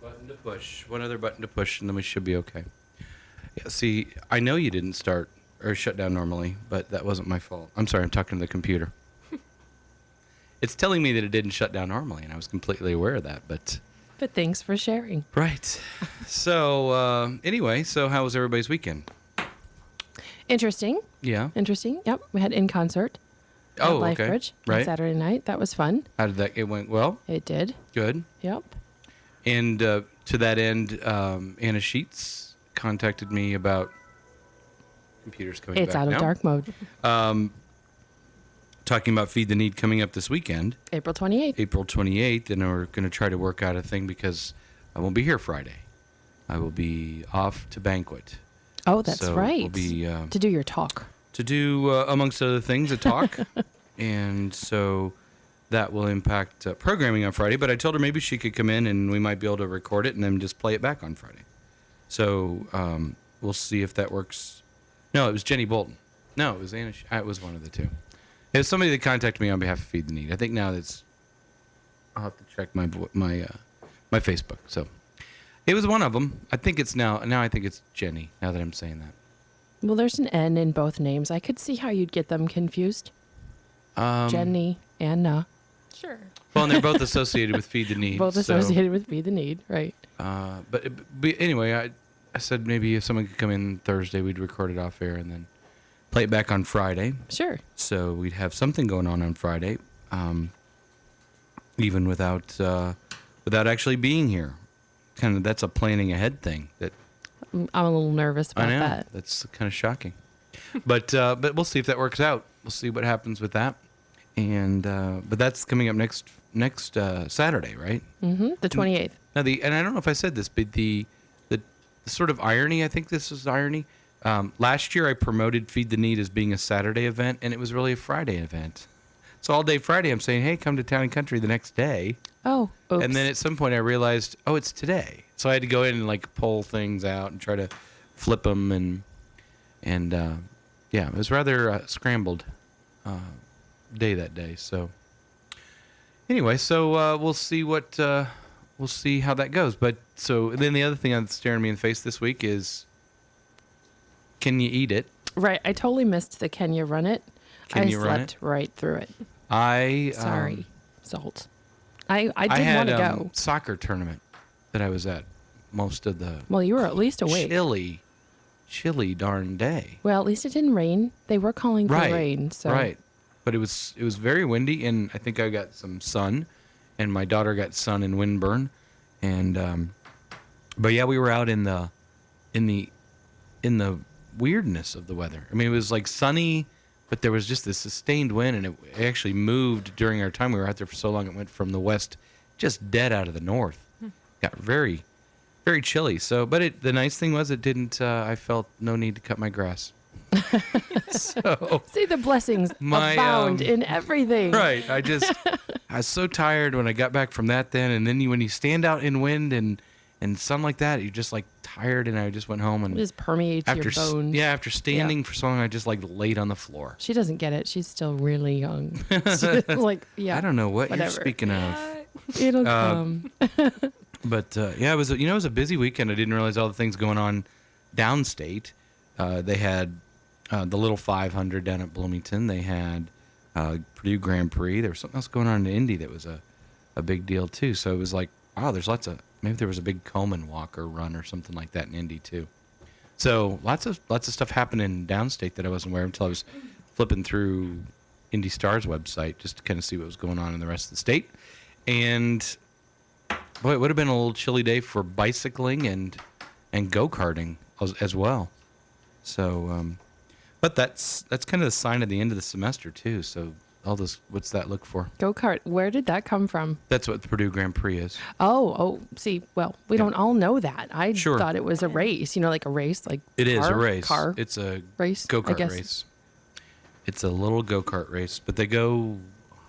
button to push. One other button to push, and then we should be okay. Yeah, see, I know you didn't start or shut down normally, but that wasn't my fault. I'm sorry, I'm talking to the computer. It's telling me that it didn't shut down normally, and I was completely aware of that, but... But thanks for sharing. Right. So, anyway, so how was everybody's weekend? Interesting. Yeah. Interesting. Yep. We had in concert at Lifebridge on Saturday night. That was fun. How did that? It went well? It did. Good. Yep. And to that end, Anna Sheets contacted me about computers coming back It's out of now. dark mode. Talking about Feed the Need coming up this weekend. April 28th. April 28th, and we're going to try to work out a thing because I won't be here Friday. I will be off to banquet. Oh, that's right. We'll be, to do your talk. To do, amongst other things, a talk. And so that will impact programming on Friday. But I told her maybe she could come in and we might be able to record it and then just play it back on Friday. So we'll see if that works. No, it was Jenny Bolton. No, it was Anna. It was one of the two. It was somebody that contacted me on behalf of Feed the Need. I think now that's... I'll have to check my Facebook. So it was one of them. I think it's now I think it's Jenny, now that I'm saying that. Well, there's an N in both names. I could see how you'd get them confused. Jenny, Anna. Sure. Well, and they're both associated with Feed the Need. Both associated with Feed the Need, right. But anyway, I said maybe if someone could come in Thursday, we'd record it off air and then play it back on Friday. Sure. So we'd have something going on Friday, even without actually being here. Kind of, that's a planning ahead thing. That I'm a little nervous about I know, that. That's kind of shocking. But we'll see if that works out. We'll see what happens with that. And but that's coming up next Saturday, right? Mm-hmm. The 28th. Now and I don't know if I said this, but the sort of irony, I think this is irony. Last year I promoted Feed the Need as being a Saturday event, and it was really a Friday event. So all day Friday I'm saying, hey, come to Town and Country the next day. Oh, oops. And then at some point I realized, oh, it's today. So I had to go in and like pull things out and try to flip them, and yeah, it was rather scrambled day that day. So anyway, so we'll see we'll see how that goes. But so then the other thing that's staring me in the face this week is, can you eat it? Right. I totally missed the Can You Run It? Can you run slept right through it. Sorry, Salt. I did had want to go. Soccer tournament that I was at most of the. Well, you were at least awake. Chilly darn day. Well, at least it didn't rain. They were calling for rain. So. Right. But it was very windy, and I think I got some sun, and my daughter got sun and windburn, and but yeah, we were out in the weirdness of the weather. I mean, it was like sunny, but there was just this sustained wind, and it actually moved during our time. We were out there for so long, it went from the west just dead out of the north. Got very, very chilly. So, but the nice thing was it didn't. I felt no need to cut my grass. So see the blessings abound in everything. Right. I was so tired when I got back from that then, and then when you stand out in wind and sun like that, you're just like tired, and I just went home and it just permeates your bones. Yeah, after standing for so long, I just like laid on the floor. She doesn't get it. She's still really young. She's like, yeah. I don't know what whatever. you're speaking of. It'll come. But yeah, it was a busy weekend. I didn't realize all the things going on downstate. They had the Little 500 down at Bloomington. They had Purdue Grand Prix. There was something else going on in Indy that was a big deal too. So it was like, wow, there's lots of, maybe there was a big Coleman walk or run or something like that in Indy too. So lots of stuff happened in downstate that I wasn't aware of until I was flipping through Indy Star's website just to kind of see what was going on in the rest of the state. And boy, it would have been a little chilly day for bicycling and go-karting as well. So, but that's kind of the sign of the end of the semester too. So all this, what's that look for? Go-kart. Where did that come from? That's what the Purdue Grand Prix is. Oh, see, well, we don't all know that. I Sure. thought it was a race, like a race, like It is a race. Car It's a race, go-kart I guess. race. It's a little go-kart race, but they go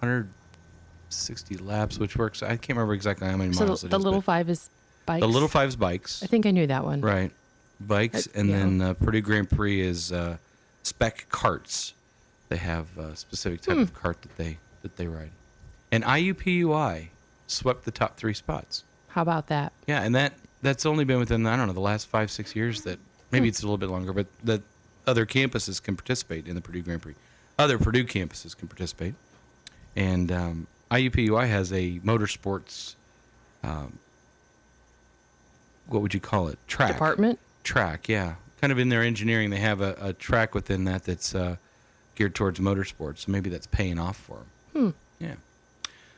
160 laps, which works. I can't remember exactly how many miles So it the is. little but 5 is bikes? The little 5's bikes. I think I knew that one. Right. Bikes, and yeah. then Purdue Grand Prix is spec carts. They have a specific type of cart that they ride. And IUPUI swept the top 3 spots. How about that? Yeah, and that's only been within, I don't know, the last 5-6 years that maybe it's a little bit longer, but that other campuses can participate in the Purdue Grand Prix. Other Purdue campuses can participate, and IUPUI has a motorsports, what would you call it? Department? Track, yeah. Kind of in their engineering, they have a track within that's geared towards motorsports. So maybe that's paying off for them. Yeah.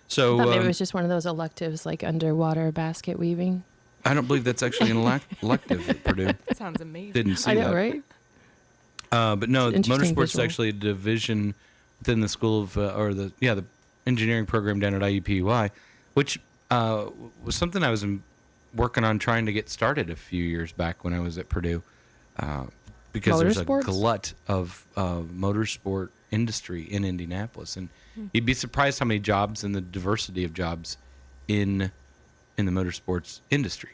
So I thought maybe it was just one of those electives like underwater basket weaving. I don't believe that's actually an elective at Purdue. That sounds amazing. Didn't see I know, that. right? But no, It's an interesting motorsports is visual. actually a division within the school of, the engineering program down at IUPUI, which was something I was working on trying to get started a few years back when I was at Purdue, because there's a Motorsports? glut of motorsport industry in Indianapolis, and you'd be surprised how many jobs and the diversity of jobs in the motorsports industry.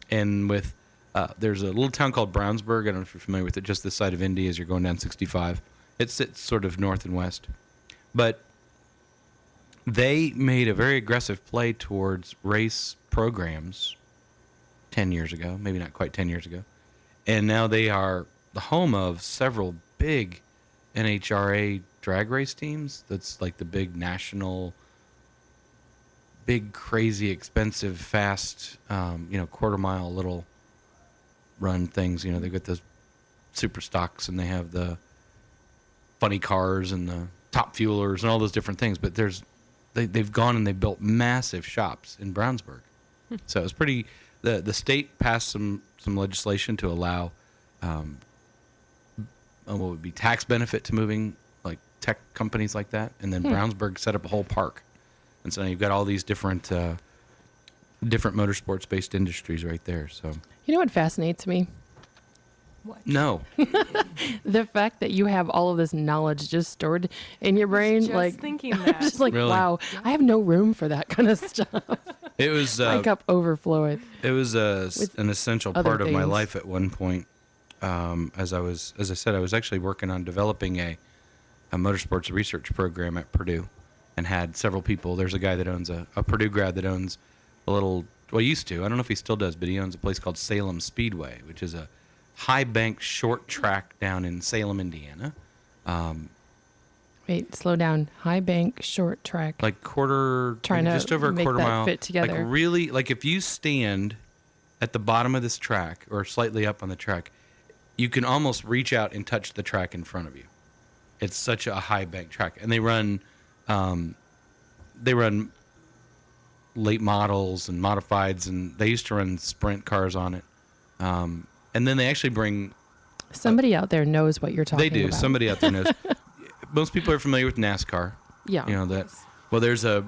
And with there's a little town called Brownsburg. I don't know if you're familiar with it, just this side of Indy as you're going down 65. It sits sort of north and west. But they made a very aggressive play towards race programs 10 years ago, maybe not quite 10 years ago. And now they are the home of several big NHRA drag race teams. That's like the big national, big, crazy, expensive, fast, quarter mile little run things. They've got those super stocks and they have the funny cars and the top fuelers and all those different things. But they've gone and they've built massive shops in Brownsburg. So it was pretty. The state passed some legislation to allow what would be tax benefit to moving like tech companies like that, and then Brownsburg set up a whole park, and so now you've got all these different motorsports based industries right there. So You know what fascinates me? What? no, The fact that you have all of this knowledge just stored in your brain. Just Like, thinking I'm that. just like, Really? wow, I have no room for that kind of stuff. it was My cup overfloweth. it was an essential other part of my things. life at one point. As I said, I was actually working on developing a motorsports research program at Purdue, and had several people. There's a guy that owns a Purdue grad that owns he used to. I don't know if he still does, but he owns a place called Salem Speedway, which is a high bank short track down in Salem, Indiana. Wait, slow down. High bank, short track. Like Trying to just over a make quarter that mile. fit together. Like really, like if you stand at the bottom of this track or slightly up on the track, you can almost reach out and touch the track in front of you. It's such a high bank track, and they run late models and modifieds, and they used to run sprint cars on it. And then they actually bring. Somebody out there knows what you're talking They do. about. Somebody out there knows. Most people are familiar with NASCAR. Yeah. You know that. Well, there's a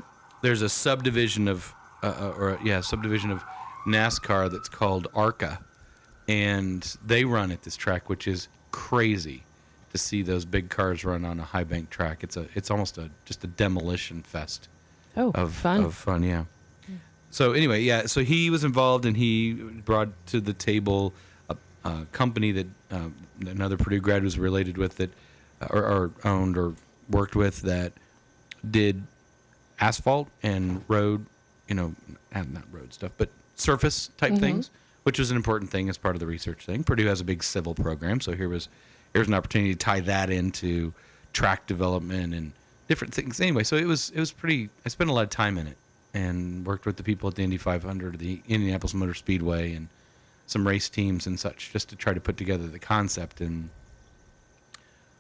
subdivision of subdivision of NASCAR that's called ARCA, and they run at this track, which is crazy to see those big cars run on a high bank track. It's almost just a demolition fest Oh, of fun. yeah. So anyway, yeah. So he was involved, and he brought to the table a company that another Purdue grad was related with, that or owned or worked with, that did asphalt and road, not road stuff, but surface type things, which was an important thing as part of the research thing. Purdue has a big civil program, so here's an opportunity to tie that into track development and different things. Anyway, so it was pretty. I spent a lot of time in it and worked with the people at the Indy 500, the Indianapolis Motor Speedway, and some race teams and such, just to try to put together the concept. And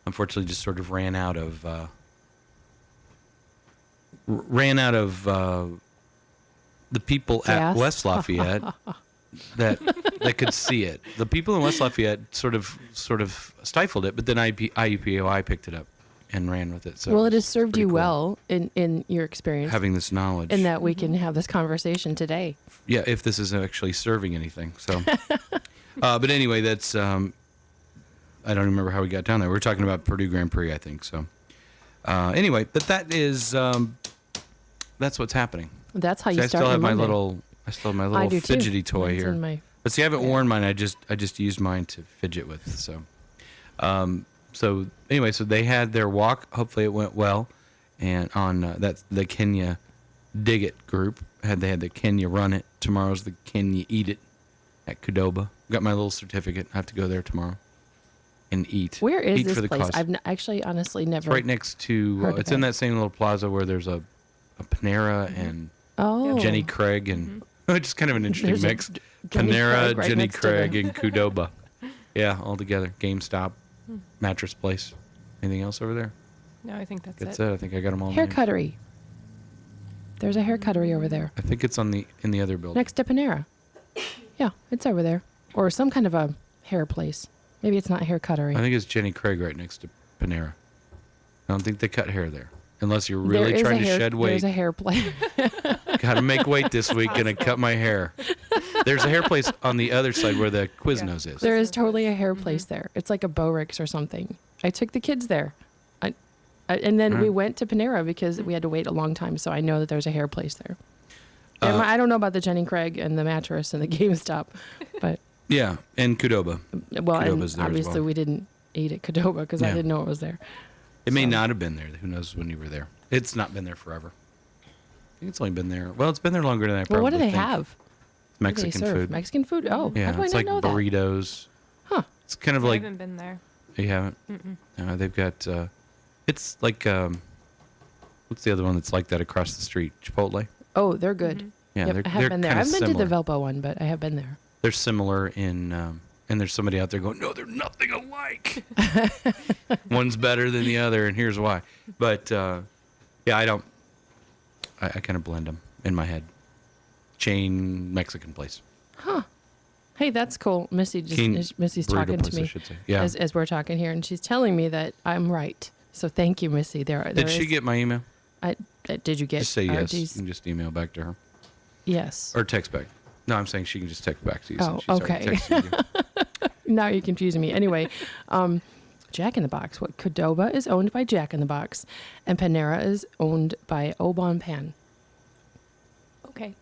unfortunately, just sort of ran out of the people at Gas? West Lafayette that could see it. The people in West Lafayette sort of stifled it, but then IUPUI picked it up and ran with it. So Well, it has was served pretty you cool well in your experience, having this knowledge. and that we can have this conversation today. Yeah, if this is actually serving anything. So, but anyway, that's I don't remember how we got down there. We were talking about Purdue Grand Prix, I think. So, anyway, but that's what's happening. That's how See, you I start still have your my Monday. little do too. fidgety toy Mine's here. in my- But see, I haven't worn mine. I just used mine to fidget with. So, so anyway, so they had their walk. Hopefully, it went well. And on that's the Kenya Dig It group they had the Kenya Run It tomorrow's the Can You Eat It at Qdoba. Got my little certificate. I have to go there tomorrow and eat. Where is eat this for the place? cause. I've honestly It's never. right next to. heard of It's in it. that same little plaza where there's a Panera and Oh, Jenny Craig and just kind of an interesting There's a mix. Jenny Panera, Craig right Jenny next to Craig, the- and Qdoba. Yeah, all together. GameStop, mattress place. Anything else over there? No, I think that's That's it. it. I think I got them all. hair named. cuttery. There's a hair cuttery over there I think it's in the other building. next to Panera. Yeah, it's over there, or some kind of a hair place. Maybe it's not hair cuttery. I think it's Jenny Craig right next to Panera. I don't think they cut hair there. Unless you're really There is trying a to hair, shed weight. There's a hair place. Got to make weight this week. Gonna cut my hair. There's a hair place on the other side where the Quiznos is. There is totally a hair place there. It's like a Bo-Rix or something. I took the kids there. And then we went to Panera because we had to wait a long time. So I know that there's a hair place there. And I don't know about the Jenny Craig and the mattress and the GameStop, but Yeah, and Qdoba. well, and Qdoba's there as obviously well. we didn't eat at Qdoba because I Yeah. didn't know it was there. It may So- not have been there. Who knows when you were there? It's not been there forever. I think it's only been there. Well, it's been there longer than I probably Well, what do they think. have? What do they Mexican serve? food. Mexican food? Oh, Yeah, how do I it's not like know that? burritos. Huh. It's kind of I like haven't been there. you haven't. They've got. It's like what's the other one that's like that across the street? Chipotle. Oh, they're good. Yeah, Yep, I have been there. I kinda haven't been to the similar. Valpo one, but I have been there. They're similar in, and there's somebody out there going, no, they're nothing alike. One's better than the other, and here's why. But yeah, I kind of blend them in my head. Chain Mexican place. Hey, that's cool. Missy's Burrito talking place, to I me should say. Yeah. as we're talking here, and she's telling me that I'm right. So thank you, Missy. Did she get my email? Did you get? Just say yes. You RG's? can just email back to her Yes. or text back. No, I'm saying she can just text back to you. Oh, since she's already okay. texted you. Now you're confusing me. Anyway, Jack in the Box. What Qdoba is owned by Jack in the Box, and Panera is owned by Obon Pan. Okay.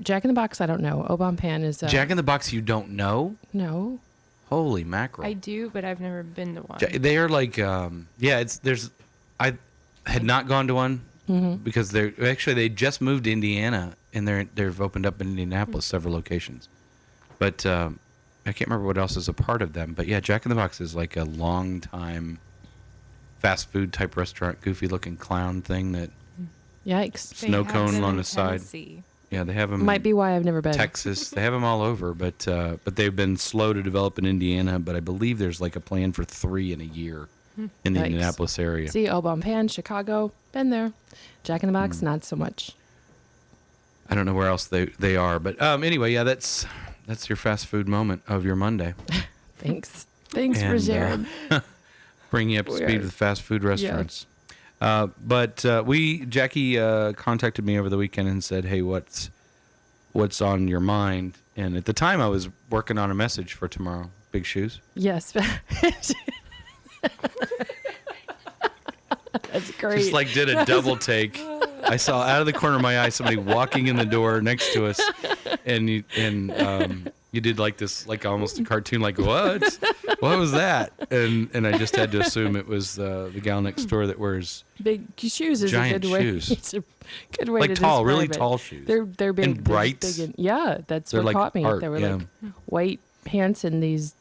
Jack in the Box, I don't know. Obon Pan is Jack in the Box, you don't know? No. Holy mackerel! I do, but I've never been to one. They are like, I had not gone to one because they just moved to Indiana and they've opened up in Indianapolis several locations, but I can't remember what else is a part of them. But yeah, Jack in the Box is like a long time fast food type restaurant, goofy looking clown thing that Yikes. They snow have cone them on in the side. Tennessee. Yeah, they have them. Might be why I've never been. Texas. They have them all over, but they've been slow to develop in Indiana. But I believe there's like a plan for 3 in a year in the Yikes. Indianapolis area. See, Obon Pan, Chicago, been there. Jack in the Box, not so much. I don't know where else they are, but anyway, yeah, that's your fast food moment of your Monday. Thanks. Thanks for And, sharing. Bring you up to speed Weird. with fast food restaurants. But Jackie contacted me over the weekend and said, "Hey, what's on your mind?" And at the time, I was working on a message for tomorrow. Big shoes. Yes. That's great. Just like did a double take. I saw out of the corner of my eye somebody walking in the door next to us, and you did like this, like almost a cartoon, like what was that? And I just had to assume it was the gal next door that wears Big shoes is giant a good way. shoes. It's a good way like to tall, describe really it. tall shoes. They're big, And they're just brights. big yeah, that's They're what like caught me. art, They were yeah. like white pants and these.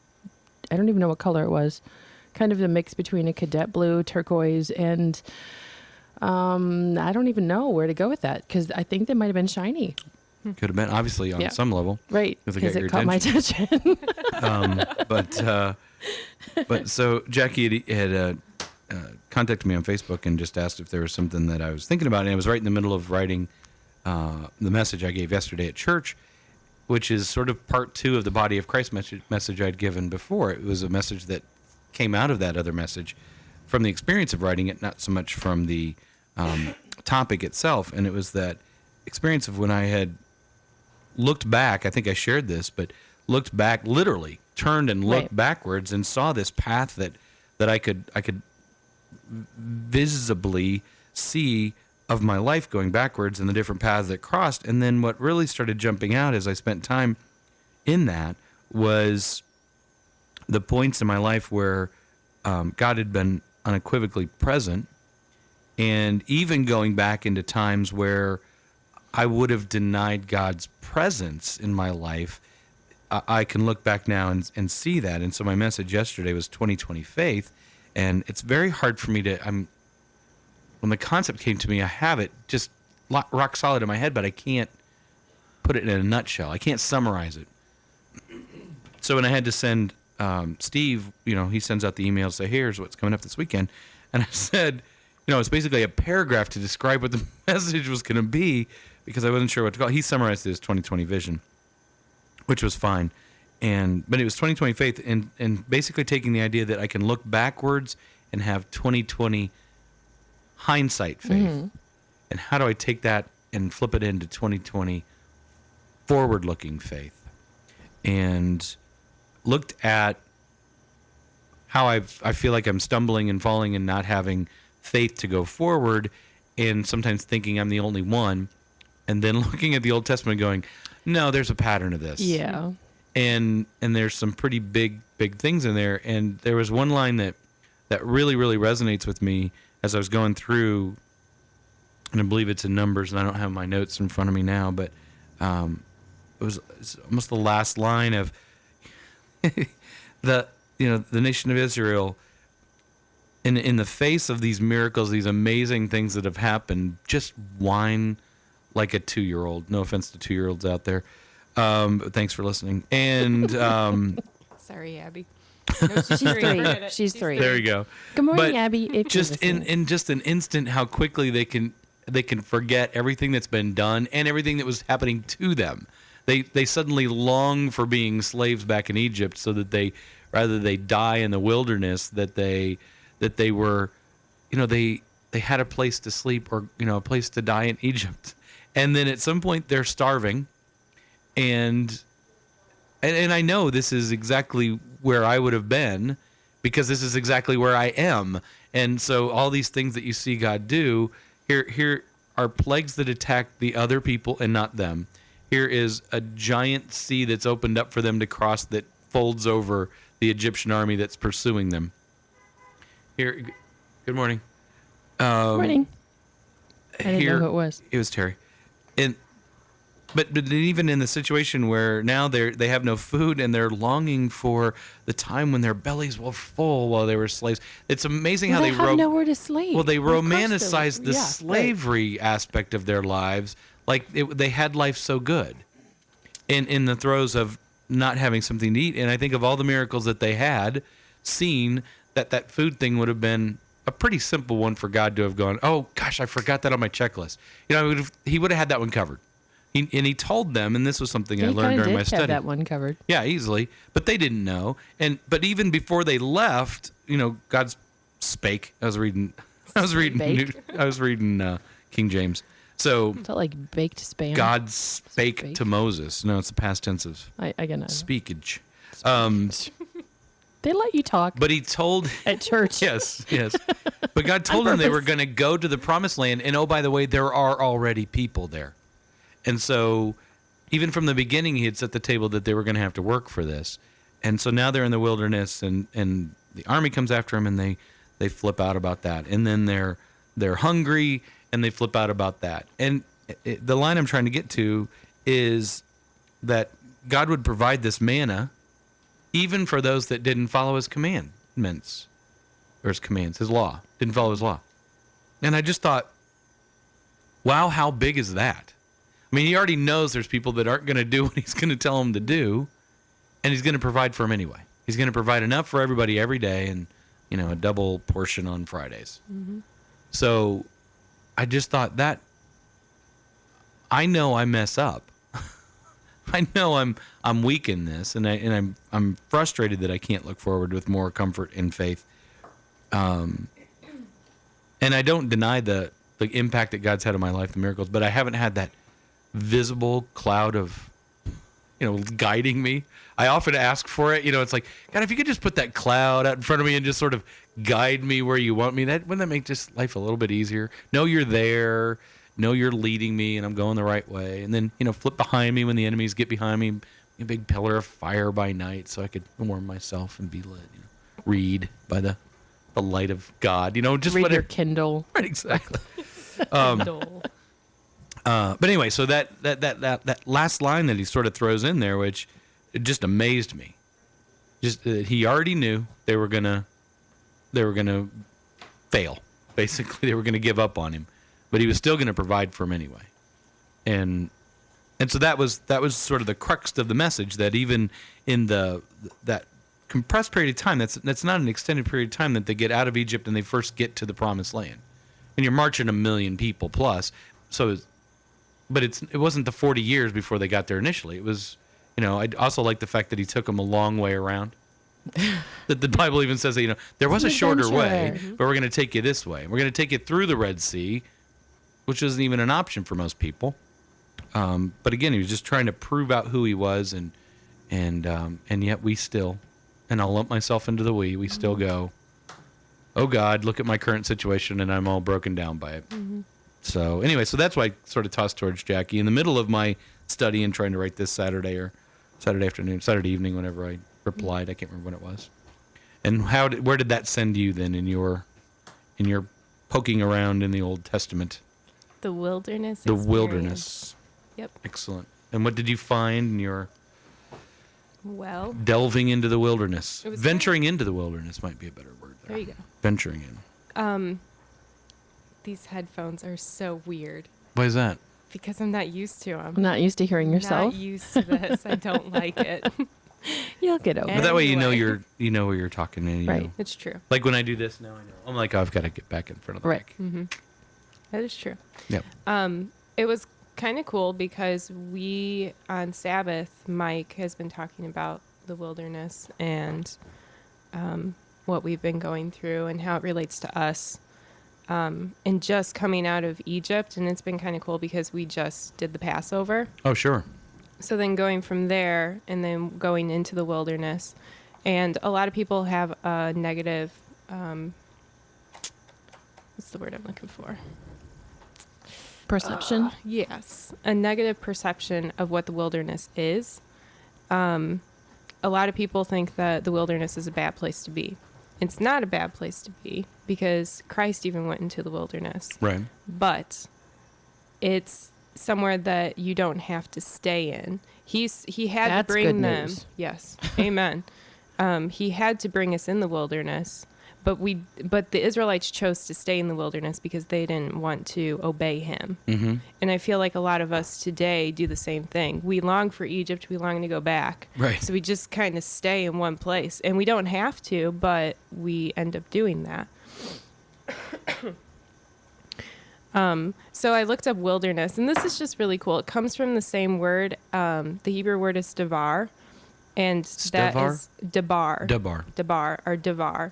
I don't even know what color it was. Kind of a mix between a cadet blue, turquoise, and I don't even know where to go with that because I think they might have been shiny. Could have been obviously on Yeah. some level. Right, 'Cause they because got it your caught my attention. But so Jackie had contacted me on Facebook and just asked if there was something that I was thinking about, and I was right in the middle of writing the message I gave yesterday at church, which is sort of part 2 of the Body of Christ message I'd given before. It was a message that came out of that other message from the experience of writing it, not so much from the topic itself. And it was that experience of when I had looked back. I think I shared this, but looked back, literally turned and looked Right. backwards and saw this path that I could visibly see of my life going backwards and the different paths that crossed. And then what really started jumping out as I spent time in that was the points in my life where God had been unequivocally present, and even going back into times where I would have denied God's presence in my life, I can look back now and see that. And so my message yesterday was 2020 faith. And it's very hard for me when the concept came to me, I have it just rock solid in my head, but I can't put it in a nutshell. I can't summarize it. So when I had to send Steve, he sends out the email, say, here's what's coming up this weekend. And I said, it's basically a paragraph to describe what the message was going to be because I wasn't sure what to call it. He summarized it as 2020 vision, which was fine. But it was 2020 faith and basically taking the idea that I can look backwards and have 2020 hindsight faith. Mm-hmm. And how do I take that and flip it into 2020 forward-looking faith? And looked at how I feel like I'm stumbling and falling and not having faith to go forward, and sometimes thinking I'm the only one, and then looking at the Old Testament going, no, there's a pattern of this. Yeah. And there's some pretty big things in there. And there was one line that really, really resonates with me as I was going through, and I believe it's in Numbers, and I don't have my notes in front of me now, but it's almost the last line of the nation of Israel in the face of these miracles, these amazing things that have happened, just whine like a 2-year-old. No offense to 2-year-olds out there. But thanks for listening. And sorry, Abby. No, she's 3. She's 3. There you go. Good morning, but Abby. If just in just an instant, how quickly they can forget everything that's been done and everything that was happening to them. They suddenly long for being slaves back in Egypt, so that they die in the wilderness, that they were, they had a place to sleep or a place to die in Egypt, and then at some point they're starving, and I know this is exactly where I would have been, because this is exactly where I am, and so all these things that you see God do here are plagues that attack the other people and not them. Here is a giant sea that's opened up for them to cross that folds over the Egyptian army that's pursuing them. Here, good morning. Good morning. I didn't know who it was. It was Terry. But even in the situation where now they have no food and they're longing for the time when their bellies were full while they were slaves. It's amazing how they have nowhere to sleep. Well, they romanticized the slavery aspect of their lives. Like they had life so good in the throes of not having something to eat. And I think of all the miracles that they had seen, that food thing would have been a pretty simple one for God to have gone, oh, gosh, I forgot that on my checklist. He would have had that one covered. He told them, and this was something I learned during my study. He that one covered. Yeah, easily. But they didn't know. But even before they left, God spake. I was reading King James. So is that like baked spam? God spake to Moses. No, it's the past tense of I get it. Speakage. They let you talk. But he told at church. Yes. But God told them they were going to go to the promised land, and oh, by the way, there are already people there. And so even from the beginning, he had set the table that they were going to have to work for this. And so now they're in the wilderness, and the army comes after them, and they flip out about that. And then they're hungry, and they flip out about that. And the line I'm trying to get to is that God would provide this manna even for those that didn't follow his commandments, or his commands, his law, didn't follow his law. And I just thought, wow, how big is that? I mean, he already knows there's people that aren't going to do what he's going to tell them to do, and he's going to provide for them anyway. He's going to provide enough for everybody every day, and a double portion on Fridays. Mm-hmm. So I just thought that I know I mess up. I know I'm weak in this, and I'm frustrated that I can't look forward with more comfort and faith. And I don't deny the impact that God's had on my life, the miracles, but I haven't had that visible cloud of, guiding me. I often ask for it. It's like, God, if you could just put that cloud out in front of me and just sort of guide me where you want me, wouldn't that make just life a little bit easier? Know you're there. Know you're leading me and I'm going the right way. And then, flip behind me when the enemies get behind me, a big pillar of fire by night so I could warm myself and be lit. Read by the light of God. Just read whatever. Your Kindle. Right, exactly. Kindle. But anyway, so that last line that he sort of throws in there, which it just amazed me. Just he already knew they were gonna fail. Basically, they were gonna give up on him, but he was still gonna provide for him anyway. And so that was sort of the crux of the message, that even in that compressed period of time, that's not an extended period of time that they get out of Egypt and they first get to the promised land. And you're marching 1 million people plus. So, but it wasn't the 40 years before they got there initially. It was, I also like the fact that he took them a long way around. That the Bible even says that, there was a shorter way, but we're going to take you this way. We're going to take you through the Red Sea, which isn't even an option for most people. But again, he was just trying to prove out who he was, and yet we still, and I'll lump myself into the we still go, oh God, look at my current situation, and I'm all broken down by it. Mm-hmm. So anyway, so that's why I sort of tossed towards Jackie in the middle of my study and trying to write this Saturday evening, whenever I replied. I can't remember when it was. And where did that send you then in your poking around in the Old Testament? The wilderness. The wilderness. Yep. Excellent. And what did you find in your delving into the wilderness? Venturing into the wilderness might be a better word there. There you go. Venturing in. These headphones are so weird. Why is that? Because I'm not used to them. I'm not used to hearing yourself. Not used to this. I don't like it. You'll get over it. But that way you know where you're talking. And right. It's true. Like when I do this now, I know. I'm like, I've got to get back in front of the mic. Mm-hmm. That is true. Yep. It was kind of cool because on Sabbath, Mike has been talking about the wilderness and what we've been going through and how it relates to us. And just coming out of Egypt, and it's been kind of cool because we just did the Passover. Oh, sure. So then going from there and then going into the wilderness, and a lot of people have a negative, what's the word I'm looking for? Perception? Yes, a negative perception of what the wilderness is. A lot of people think that the wilderness is a bad place to be. It's not a bad place to be because Christ even went into the wilderness. Right. But it's somewhere that you don't have to stay in. He had That's to bring good them. news. Yes. Amen. He had to bring us in the wilderness, but the Israelites chose to stay in the wilderness because they didn't want to obey him. Mm-hmm. And I feel like a lot of us today do the same thing. We long for Egypt. We long to go back. Right. So we just kind of stay in one place, and we don't have to, but we end up doing that. So I looked up wilderness, and this is just really cool. It comes from the same word. The Hebrew word is davar, and that is dabar. Davar.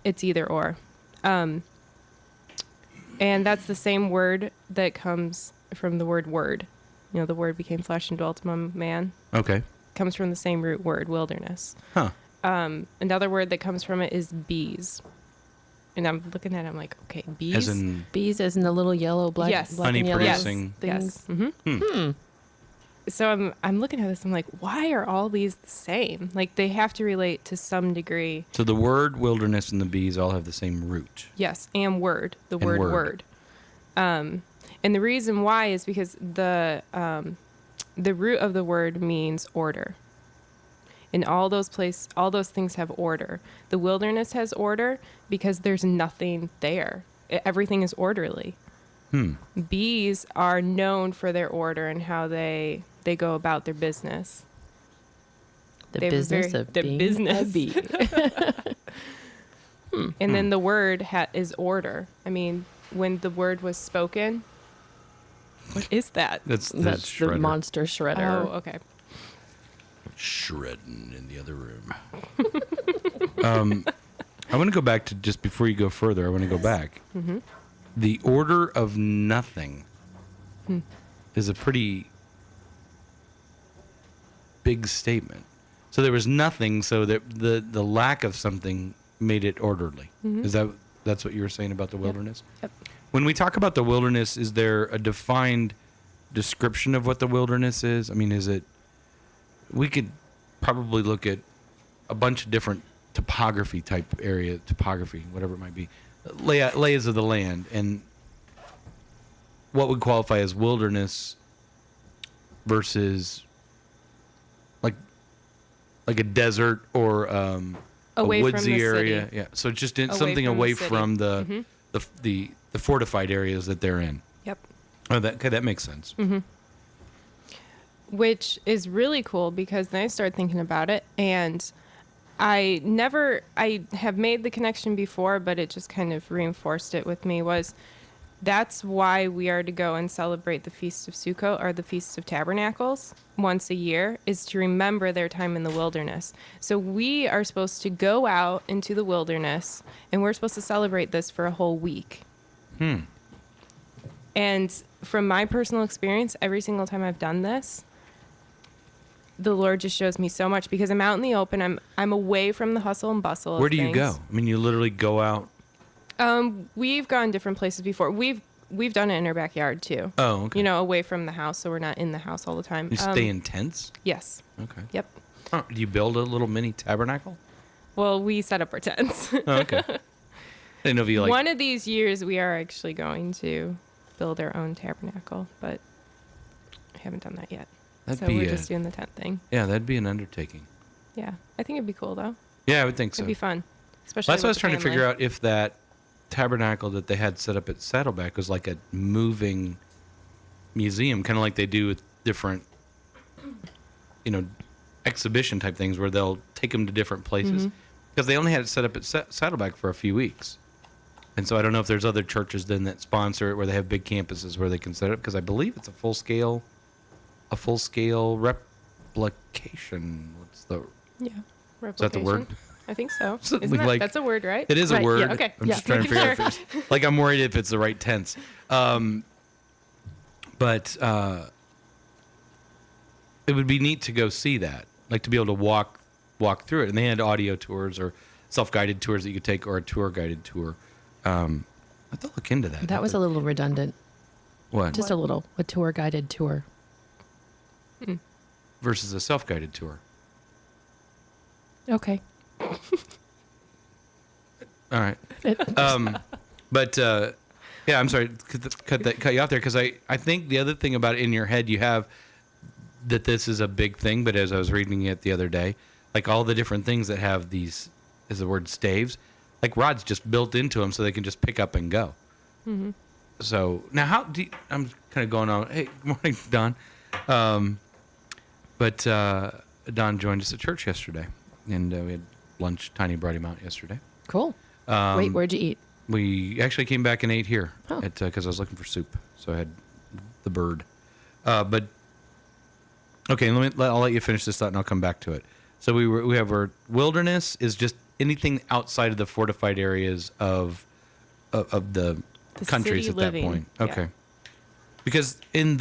It's either or. And that's the same word that comes from the word word. The word became flesh and dwelt among man. Okay. Comes from the same root word, wilderness. Huh. Another word that comes from it is bees. And I'm looking at it, I'm like, okay, bees? As in bees, as in the little yellow, black, yes. black honey and yellow producing. things. Yes. Mm-hmm. So I'm looking at this, I'm like, why are all these the same? Like, they have to relate to some degree. So the word wilderness and the bees all have the same root. Yes, and word. The word word. And the reason why is because the root of the word means order. And all those things have order. The wilderness has order because there's nothing there. Everything is orderly. Bees are known for their order and how they go about their business. The business of being a bee. And then the word is order. I mean, when the word was spoken, what is that? That's the monster shredder. Oh, okay. Shredding in the other room. I want to go back to, just before you go further, I want to go back. Mm-hmm. The order of nothing is a pretty big statement. So there was nothing, so that the lack of something made it orderly. Mm-hmm. That's what you were saying about the wilderness? Yep. When we talk about the wilderness, is there a defined description of what the wilderness is? I mean, we could probably look at a bunch of different topography, whatever it might be, layers of the land, and what would qualify as wilderness versus like a desert or a Away from woodsy the area. city. Yeah. So just Away something from the away city. from the fortified areas that they're in. Yep. Oh, that makes sense. Which is really cool because then I started thinking about it, and I have made the connection before, but it just kind of reinforced it with me, was that's why we are to go and celebrate the Feast of Sukkot, or the Feast of Tabernacles, once a year, is to remember their time in the wilderness. So we are supposed to go out into the wilderness, and we're supposed to celebrate this for a whole week. And from my personal experience, every single time I've done this, the Lord just shows me so much, because I'm out in the open. I'm away from the hustle and bustle of Where do you things. go? I mean, you literally go out. We've gone different places before. We've done it in our backyard too. Oh, okay. You know, away from the house, so we're not in the house all the time. You stay in tents? Yes. Okay. Yep. Oh, do you build a little mini tabernacle? Well, we set up our tents. Oh, okay. I didn't know if you One of these years, we are actually going to build our own tabernacle, but I haven't done that yet. We're just doing the tent thing. Yeah, that'd be an undertaking. Yeah, I think it'd be cool though. Yeah, I would think so. It'd be fun, especially. That's what I was with trying the to figure family. out, if that tabernacle that they had set up at Saddleback was like a moving museum, kind of like they do with different, exhibition type things where they'll take them to different places, because they only had it set up at Saddleback for a few weeks. And so I don't know if there's other churches then that sponsor it where they have big campuses where they can set it up, because I believe it's a full scale replication. What's the Yeah. Is that the word? I think so. Something Isn't that, like- that's a word, right? It is a Right, yeah, word. okay. I'm just Yeah. trying to figure out if it's, like, I'm worried if it's the right tense. But it would be neat to go see that, like to be able to walk through it. And they had audio tours or self-guided tours that you could take, or a tour guided tour. I have to look into that. That was a little redundant. what Just a little. A tour guided tour. versus a self-guided tour. Okay. All right. But yeah, I'm sorry, cut you off there, because I think the other thing about it, in your head you have that this is a big thing, but as I was reading it the other day, like all the different things that have these, is the word staves, like rods just built into them so they can just pick up and go. So now I'm kind of going on. Hey, good morning, Don. But Don joined us at church yesterday, and we had lunch. Tiny brought him out yesterday. Cool. Wait, where'd you eat? We actually came back and ate here Oh. because I was looking for soup, so I had the bird. But okay, I'll let you finish this thought, and I'll come back to it. So we have our wilderness is just anything outside of the fortified areas of the countries city at living. that point. Yeah. Okay, because and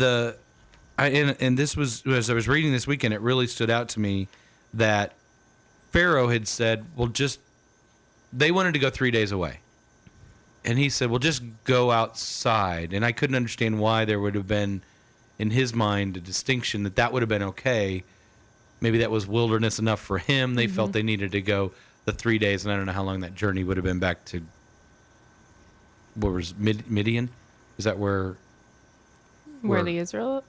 this was, as I was reading this weekend, it really stood out to me that Pharaoh had said, well, they wanted to go 3 days away. And he said, well, just go outside. And I couldn't understand why there would have been, in his mind, a distinction that would have been okay. Maybe that was wilderness enough for him. They felt they needed to go the 3 days. And I don't know how long that journey would have been back to, what was Midian? Is that where Where the Israel?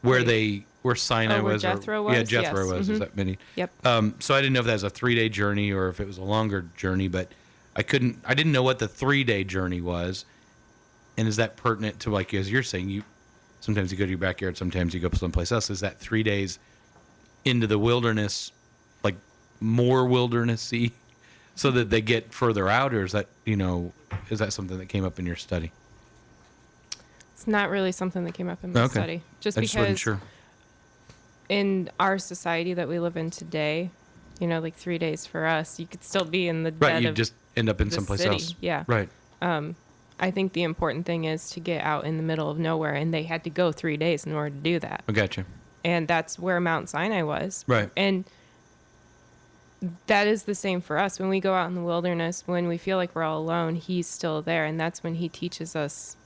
where Wait. Sinai where was? Jethro Yeah, was? Jethro Yes. was. Is that Midian? Yep. So I didn't know if that was a 3-day journey or if it was a longer journey, but I didn't know what the 3-day journey was. And is that pertinent to, like, as you're saying, sometimes you go to your backyard, sometimes you go someplace else. Is that 3 days into the wilderness, like more wildernessy, so that they get further out, or is that, is that something that came up in your study? It's not really something that came up in my Okay. study. Just I just wasn't because sure. in our society that we live in today, like 3 days for us, you could still be in the Right, dead you of just end up in the someplace city. else. Yeah. Right. I think the important thing is to get out in the middle of nowhere, and they had to go 3 days in order to do that. I gotcha. And that's where Mount Sinai was. Right. And that is the same for us. When we go out in the wilderness, when we feel like we're all alone, he's still there. And that's when he teaches us,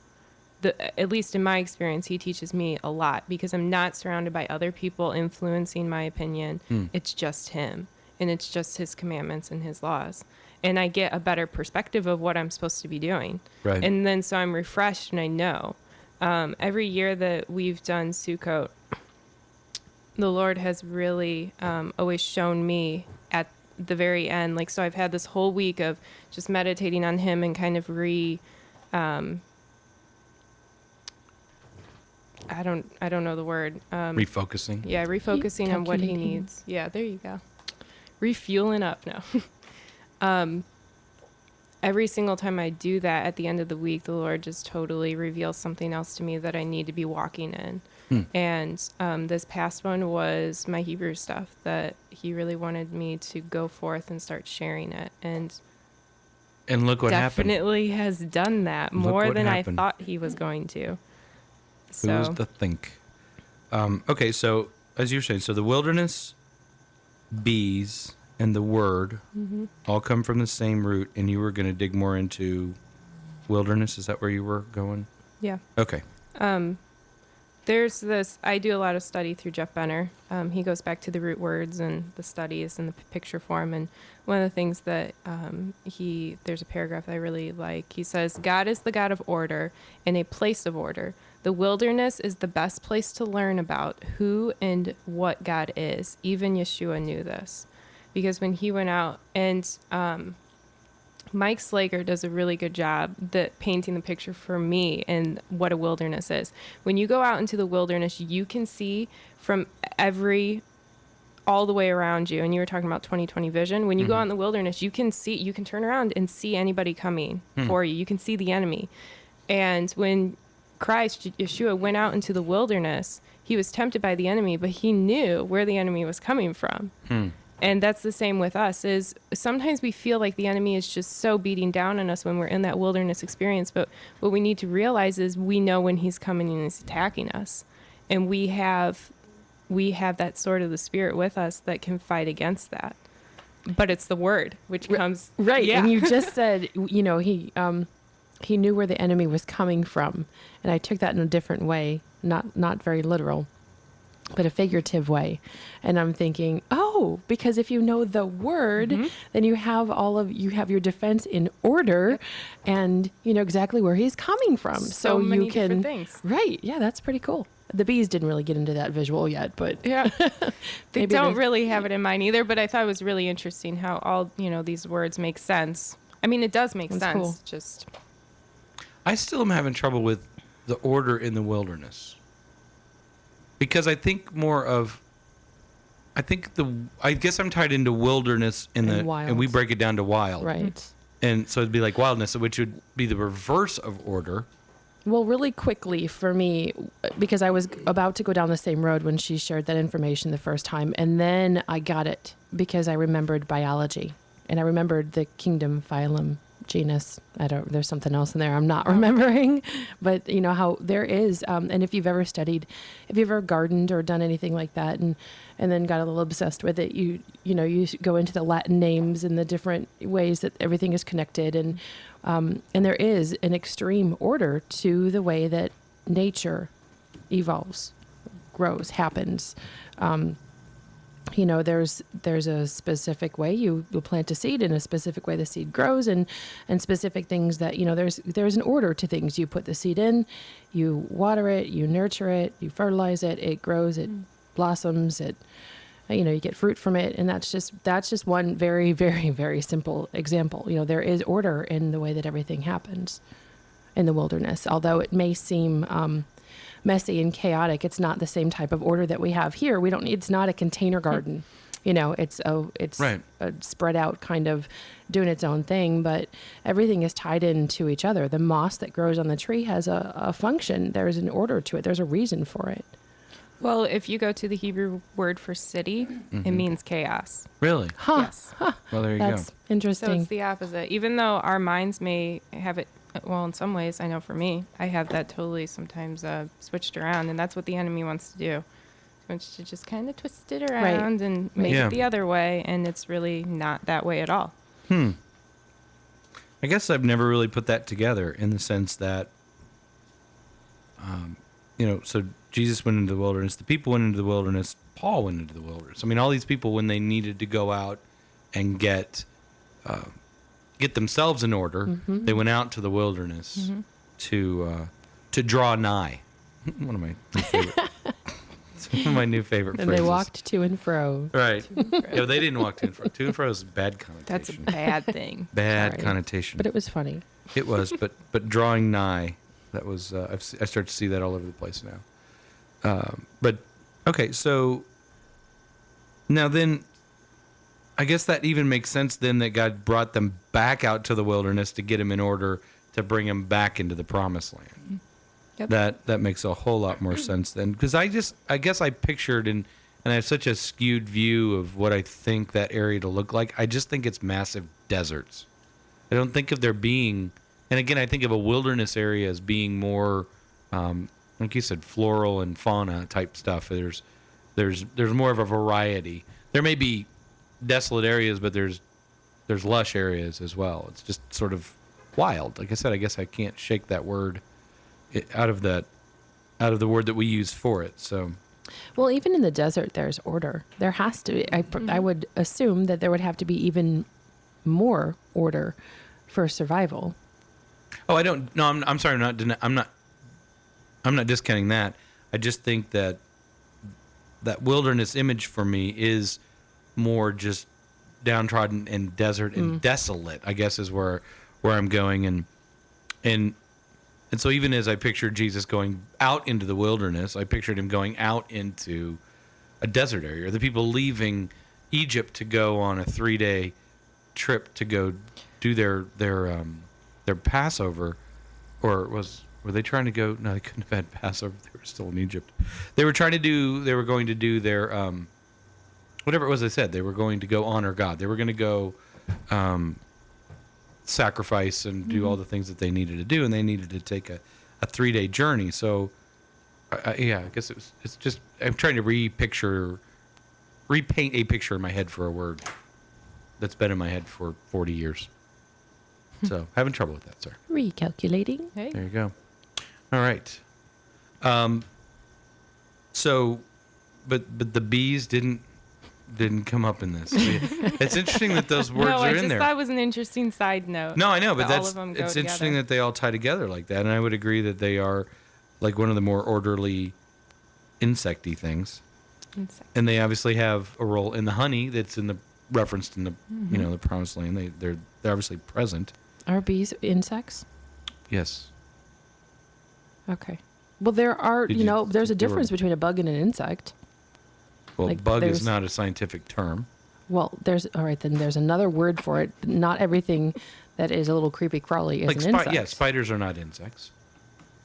at least in my experience, he teaches me a lot, because I'm not surrounded by other people influencing my opinion. It's just him, and it's just his commandments and his laws. And I get a better perspective of what I'm supposed to be doing. Right. And then so I'm refreshed, and I know every year that we've done Sukkot, the Lord has really always shown me at the very end. Like, so I've had this whole week of just meditating on him and kind of I don't know the word. Refocusing. Yeah, refocusing on what he Calculating. needs. Yeah, there you go. Refueling up now. Every single time I do that at the end of the week, the Lord just totally reveals something else to me that I need to be walking in. And this past one was my Hebrew stuff that he really wanted me to go forth and start sharing it. And look what happened. definitely has done that Look more what than happened. I thought he was going to. Who's So the think? Okay, so as you're saying, so the wilderness, bees, and the word all come from the same root, and you were going to dig more into wilderness. Is that where you were going? yeah. Okay. There's this, I do a lot of study through Jeff Benner. He goes back to the root words and the studies and the picture form. And one of the things that there's a paragraph I really like. He says, God is the God of order and a place of order. The wilderness is the best place to learn about who and what God is. Even Yeshua knew this. Because when he went out and Mike Slager does a really good job painting the picture for me and what a wilderness is. When you go out into the wilderness, you can see from all the way around you. And you were talking about 20/20 vision. When you go out in the wilderness, you can turn around and see anybody coming for you. You can see the enemy. And when Christ, Yeshua, went out into the wilderness, he was tempted by the enemy, but he knew where the enemy was coming from. And that's the same with us, is sometimes we feel like the enemy is just so beating down on us when we're in that wilderness experience. But what we need to realize is we know when he's coming and he's attacking us. And we have that sword of the Spirit with us that can fight against that. But it's the word, which comes... Right. Yeah. And you just said, he knew where the enemy was coming from. And I took that in a different way, not very literal, but a figurative way. And I'm thinking, because if you know the word, then you have your defense in order, and you know exactly where he's coming from. So many you can, different things. Right. Yeah, that's pretty cool. The bees didn't really get into that visual yet, but Yeah. They Maybe don't they- really have it in mind either, but I thought it was really interesting how all, these words make sense. I mean, it does make That's sense. cool. Just I still am having trouble with the order in the wilderness. Because I think I guess I'm tied into wilderness And wild. and we break it down to wild. right. And so it'd be like wildness, which would be the reverse of order. Well, really quickly for me, because I was about to go down the same road when she shared that information the first time. And then I got it because I remembered biology and I remembered the kingdom, phylum, genus. There's something else in there I'm not remembering, but you know how there is. And if you've ever gardened or done anything like that and then got a little obsessed with it, you go into the Latin names and the different ways that everything is connected. And there is an extreme order to the way that nature evolves, grows, happens. There's a specific way you plant a seed, and a specific way the seed grows, and specific things that, there's an order to things. You put the seed in, you water it, you nurture it, you fertilize it, it grows, it blossoms, you get fruit from it. And that's just one very, very, very simple example. There is order in the way that everything happens in the wilderness. Although it may seem messy and chaotic, it's not the same type of order that we have here. It's not a container garden. It's Right. a spread out kind of doing its own thing, but everything is tied into each other. The moss that grows on the tree has a function. There's an order to it. There's a reason for it. Well, if you go to the Hebrew word for city, it means chaos. Really? Huh. Yes. Well, there you That's go. So interesting. it's the opposite. Even though our minds may have it, well, in some ways, I know for me, I have that totally sometimes switched around, and that's what the enemy wants to do. He wants to just kind of twist it around and make Yeah. it the other way, and it's really not that way at all. I guess I've never really put that together in the sense that, so Jesus went into the wilderness, the people went into the wilderness, Paul went into the wilderness. I mean, all these people, when they needed to go out and get themselves in order, they went out to the wilderness to to draw nigh. One of my new favorite. One of my new favorite And phrases. they walked to and fro. Right. Yeah, they didn't walk to and fro. To and fro is a bad connotation. That's a bad thing. bad Sorry. connotation. But it was funny. It was, but drawing nigh, that was. I start to see that all over the place now. But okay, so now then, I guess that even makes sense then that God brought them back out to the wilderness to get them in order to bring them back into the promised land. Yep. That makes a whole lot more sense then, because I guess I pictured and I have such a skewed view of what I think that area to look like. I just think it's massive deserts. I don't think of there being, and again, I think of a wilderness area as being more, like you said, floral and fauna type stuff. There's more of a variety. There may be desolate areas, but there's lush areas as well. It's just sort of wild. Like I said, I guess I can't shake that word out of the word that we use for it. So, Well, even in the desert, there's order. There has to be. I would assume that there would have to be even more order for survival. oh, I don't. No, I'm sorry. I'm not discounting that. I just think that wilderness image for me is more just downtrodden and desert and desolate, I guess, is where I'm going. And so even as I pictured Jesus going out into the wilderness, I pictured him going out into a desert area. The people leaving Egypt to go on a 3-day trip to go do their Passover, or were they trying to go? No, they couldn't have had Passover. They were still in Egypt. They were going to do their whatever it was they said. They were going to go honor God. They were going to go sacrifice and do all the things that they needed to do, and they needed to take a 3-day journey. So, I guess it's just I'm trying to repaint a picture in my head for a word that's been in my head for 40 years. So, having trouble with that, sir. Recalculating. Hey. There you go. All right. So, but the bees didn't come up in this. It's interesting that those words No, are I in just there. thought it was an interesting side note. No, I know, but that all of them go it's interesting together. that they all tie together like that, and I would agree that they are like one of the more orderly insecty things. Insect. And they obviously have a role in the honey that's referenced in the the promised land. They're obviously present. Are bees insects? Yes. Okay. Well, there are, Did you you- know, there's a you were- difference between a bug and an insect. Well, Like, bug is there's- not a scientific term. Well, all right, then there's another word for it. Not everything that is a little creepy crawly is Like an insect. yeah, spiders are not insects,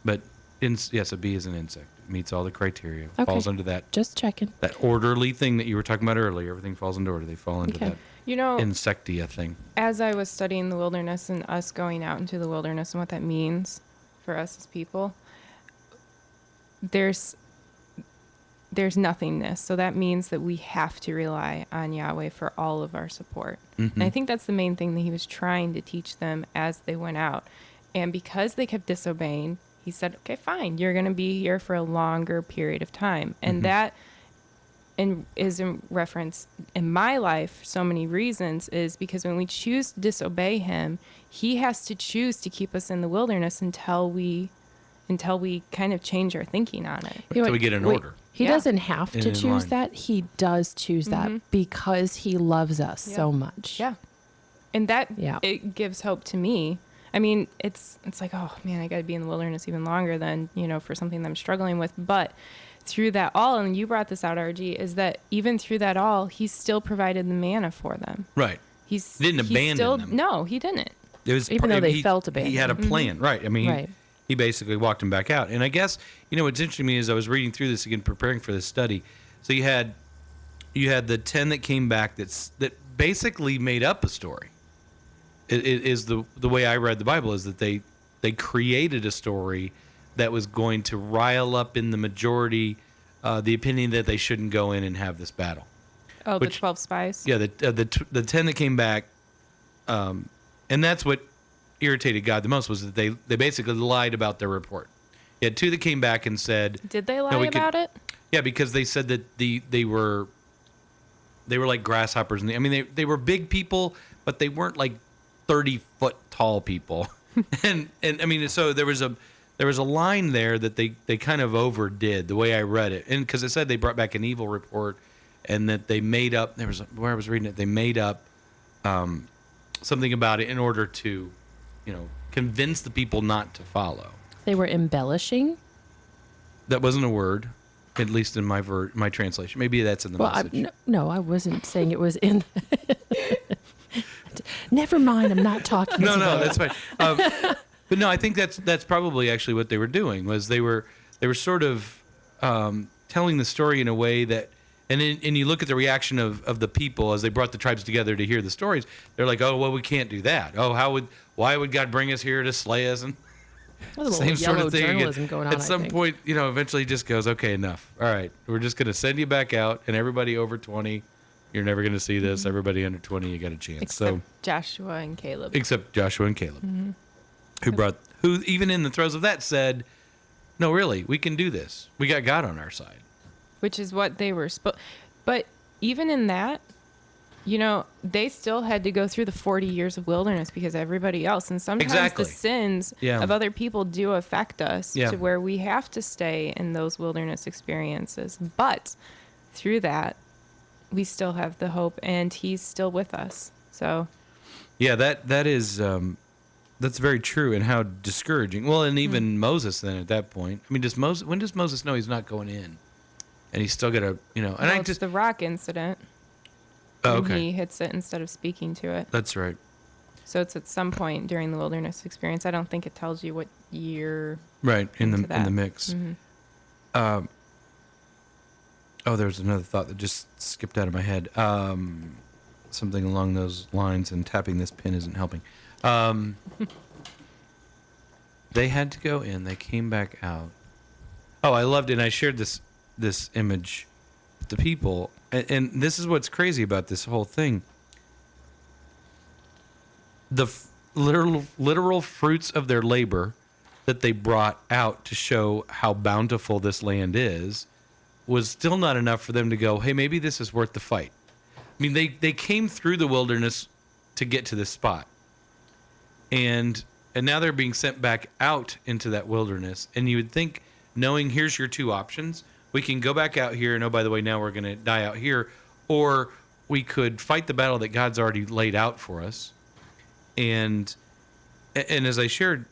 but yes, a bee is an insect. It meets all the criteria. Okay. Falls under that Just checking. orderly thing that you were talking about earlier. Everything falls into order. They fall into Okay. that You know, insectia thing. as I was studying the wilderness and us going out into the wilderness and what that means for us as people, there's nothingness. So that means that we have to rely on Yahweh for all of our support. And I think that's the main thing that he was trying to teach them as they went out. And because they kept disobeying, he said, okay, fine, you're going to be here for a longer period of time. And that is in reference in my life, so many reasons, is because when we choose to disobey him, he has to choose to keep us in the wilderness until we kind of change our thinking on it. You know Until we what? get in Wait, order. He Yeah. doesn't have And to in choose line. that. He does choose that because he loves us Yeah. so much. Yeah. And that Yeah. it gives hope to me. I mean, it's like, oh man, I got to be in the wilderness even longer than, for something that I'm struggling with. But through that all, and you brought this out, RG, is that even through that all, he still provided the manna for them. Right. He Didn't abandon them. No, he didn't. It was Even though they he, felt He had a abandoned. plan, right? I mean, Right. he basically walked him back out. And I guess what's interesting to me is I was reading through this again, preparing for this study. So you had the 10 that came back that basically made up a story. It is the way I read the Bible is that they created a story that was going to rile up in the majority the opinion that they shouldn't go in and have this battle. Oh, Which- the 12 spies? Yeah, the 10 that came back, and that's what irritated God the most was that they basically lied about their report. You had 2 that came back and said, Did they lie we could- about it? yeah, because they said that they were like grasshoppers, and they were big people, but they weren't like 30-foot tall people, and I mean, so there was there was a line there that they kind of overdid the way I read it, and because it said they brought back an evil report, and that they made up. There was where I was reading it, they made up something about it in order to, convince the people not to follow. They were embellishing. That wasn't a word, at least in my my translation. Maybe that's in the message. No, I wasn't saying it was in. Never mind, I'm not talking. No, that's fine. But no, I think that's probably actually what they were doing. Was they were sort of telling the story in a way that, and you look at the reaction of the people as they brought the tribes together to hear the stories. They're like, oh well, we can't do that. Oh, why would God bring us here to slay us? And same sort of thing again. Going on, at some point, eventually just goes, okay, enough. All right, we're just going to send you back out, and everybody over 20, you're never going to see this. Everybody under 20, you got a chance. Except Joshua and Caleb. Except Joshua and Caleb, who even in the throes of that said, no, really, we can do this. We got God on our side. Which is what they were but even in that, they still had to go through the 40 years of wilderness because everybody else, and sometimes the sins of other people do affect us to where we have to stay in those wilderness experiences. But through that, we still have the hope, and He's still with us. So, yeah, that is that's very true, and how discouraging. Well, and even Moses then at that point. I mean, when does Moses know he's not going in? And he's still got to, and it's the rock incident. Oh, okay. He hits it instead of speaking to it. That's right. So it's at some point during the wilderness experience. I don't think it tells you what year. Right, in the mix. Mm-hmm. There's another thought that just skipped out of my head. Something along those lines, and tapping this pin isn't helping. They had to go in. They came back out. Oh, I loved it. And I shared this image with the people. And this is what's crazy about this whole thing. The literal fruits of their labor that they brought out to show how bountiful this land is was still not enough for them to go, hey, maybe this is worth the fight. I mean, they came through the wilderness to get to this spot. And now they're being sent back out into that wilderness. And you would think, knowing here's your two options, we can go back out here, and oh, by the way, now we're going to die out here, or we could fight the battle that God's already laid out for us. And as I shared,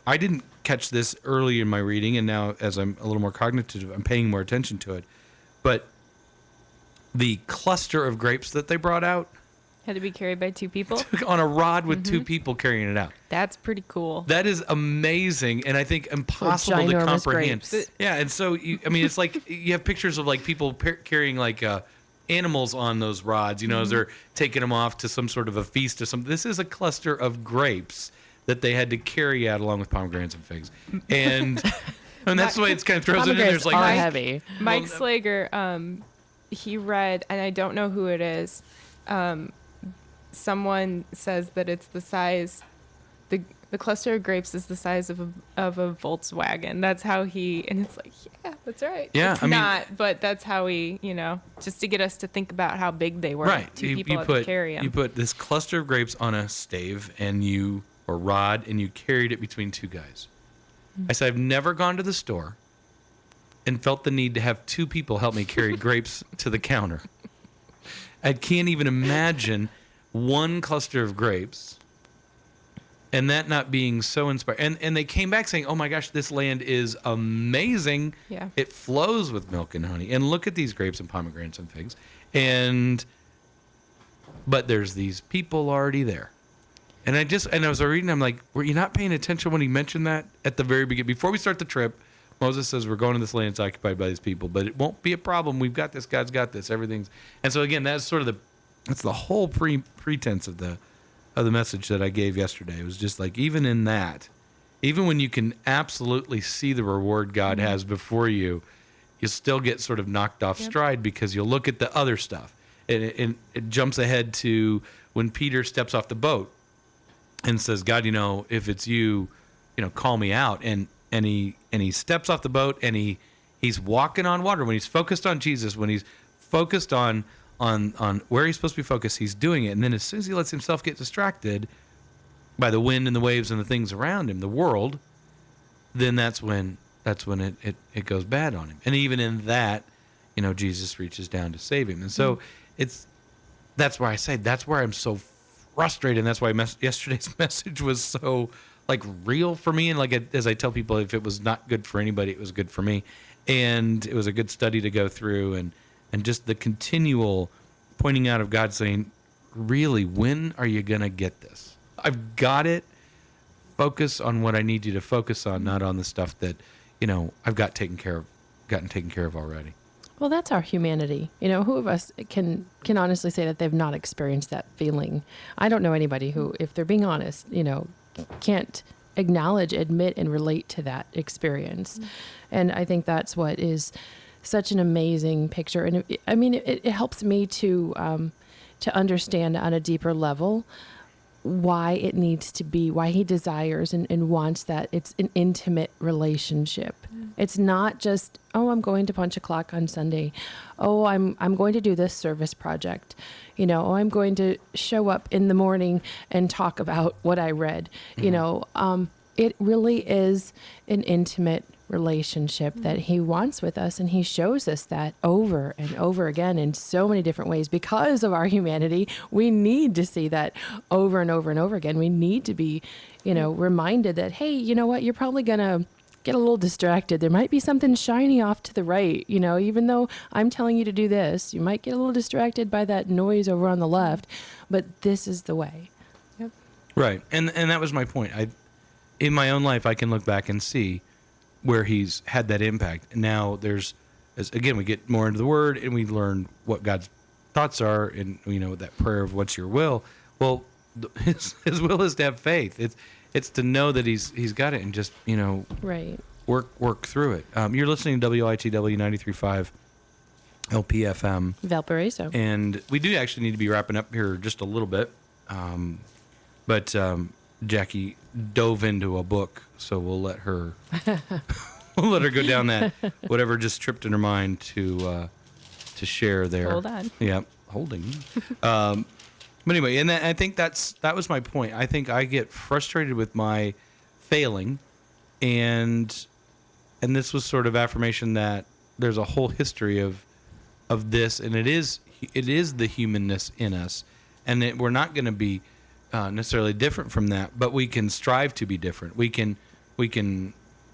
I didn't catch this early in my reading, and now as I'm a little more cognitive, I'm paying more attention to it. But the cluster of grapes that they brought out had to be carried by two people on a rod with two people carrying it out. That's pretty cool. That is amazing, and I think impossible to comprehend. Grapes. Yeah, and so it's like you have pictures of like people carrying like animals on those rods, as they're taking them off to some sort of a feast or something. This is a cluster of grapes that they had to carry out along with pomegranates and figs, and that's the way it's kind of throws it in. There's like heavy. Mike Slager, he read, and I don't know who it is. Someone says that it's the size, the cluster of grapes is the size of a Volkswagen. That's how and it's like, yeah, that's right. Yeah, it's but that's how he, just to get us to think about how big they were. Right. Two people had to carry them. You put this cluster of grapes on a stave or rod, and you carried it between two guys. I said, I've never gone to the store and felt the need to have two people help me carry grapes to the counter. I can't even imagine one cluster of grapes and that not being so inspiring. And they came back saying, oh my gosh, this land is amazing. Yeah. It flows with milk and honey. And look at these grapes and pomegranates and figs. But there's these people already there. And I was reading, I'm like, were you not paying attention when he mentioned that at the very beginning? Before we start the trip, Moses says, we're going to this land that's occupied by these people, but it won't be a problem. We've got this. God's got this. Everything's. And so again, that's sort of that's the whole pretense of the message that I gave yesterday. It was just like, even in that, even when you can absolutely see the reward God has before you, you still get sort of knocked off stride because you'll look at the other stuff. And it jumps ahead to when Peter steps off the boat and says, God, if it's you, call me out. And he steps off the boat, and he's walking on water. When he's focused on Jesus, when he's focused on where he's supposed to be focused, he's doing it. And then as soon as he lets himself get distracted by the wind and the waves and the things around him, the world, then that's when it goes bad on him. And even in that, Jesus reaches down to save him. And so that's why I say that's where I'm so frustrated. And that's why yesterday's message was so like real for me. And like, as I tell people, if it was not good for anybody, it was good for me. And it was a good study to go through, and just the continual pointing out of God saying, really, when are you going to get this? I've got it. Focus on what I need you to focus on, not on the stuff that, I've gotten taken care of already. Well, that's our humanity. Who of us can honestly say that they've not experienced that feeling? I don't know anybody who, if they're being honest, can't acknowledge, admit, and relate to that experience. And I think that's what is such an amazing picture. And it helps me to understand on a deeper level why it needs to be, why he desires and wants that. It's an intimate relationship. It's not just, oh, I'm going to punch a clock on Sunday. Oh, I'm going to do this service project. Oh, I'm going to show up in the morning and talk about what I read. It really is an intimate relationship that he wants with us, and he shows us that over and over again in so many different ways. Because of our humanity, we need to see that over and over and over again. We need to be reminded that, hey, you know what, you're probably gonna get a little distracted. There might be something shiny off to the right. Even though I'm telling you to do this, you might get a little distracted by that noise over on the left, but this is the way. Yep. Right. And that was my point. In my own life, I can look back and see where he's had that impact. And now again, we get more into the Word and we learn what God's thoughts are, and that prayer of what's your will. Well, his will is to have faith. It's to know that he's got it, and just right, work through it. You're listening to WITW 93.5 LPFM Valparaiso, and we do actually need to be wrapping up here just a little bit. But Jackie dove into a book, so we'll let her go down that whatever just tripped in her mind to share there. Hold on. Yeah, holding. But anyway, and I think that was my point. I think I get frustrated with my failing, and this was sort of affirmation that there's a whole history of this, and it is the humanness in us, and we're not going to be necessarily different from that, but we can strive to be different. We can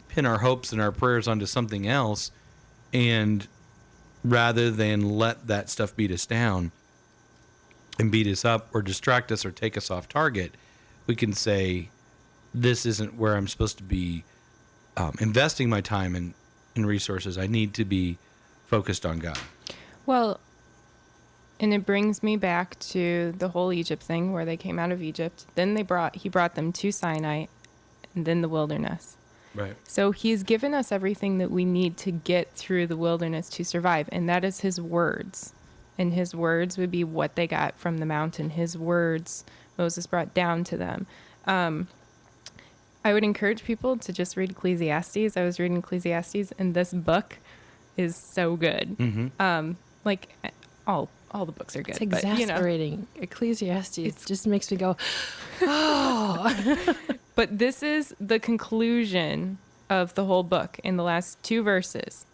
pin our hopes and our prayers onto something else, and rather than let that stuff beat us down and beat us up or distract us or take us off target, we can say, this isn't where I'm supposed to be investing my time and resources. I need to be focused on God. Well, and it brings me back to the whole Egypt thing, where they came out of Egypt. Then he brought them to Sinai, and then the wilderness. Right. So he's given us everything that we need to get through the wilderness to survive, and that is his words. And his words would be what they got from the mountain. His words Moses brought down to them. I would encourage people to just read Ecclesiastes. I was reading Ecclesiastes, and this book is so good. Mm-hmm. Like all the books are good. It's exasperating. But, Ecclesiastes just makes me go, oh. But this is the conclusion of the whole book in the last 2 verses.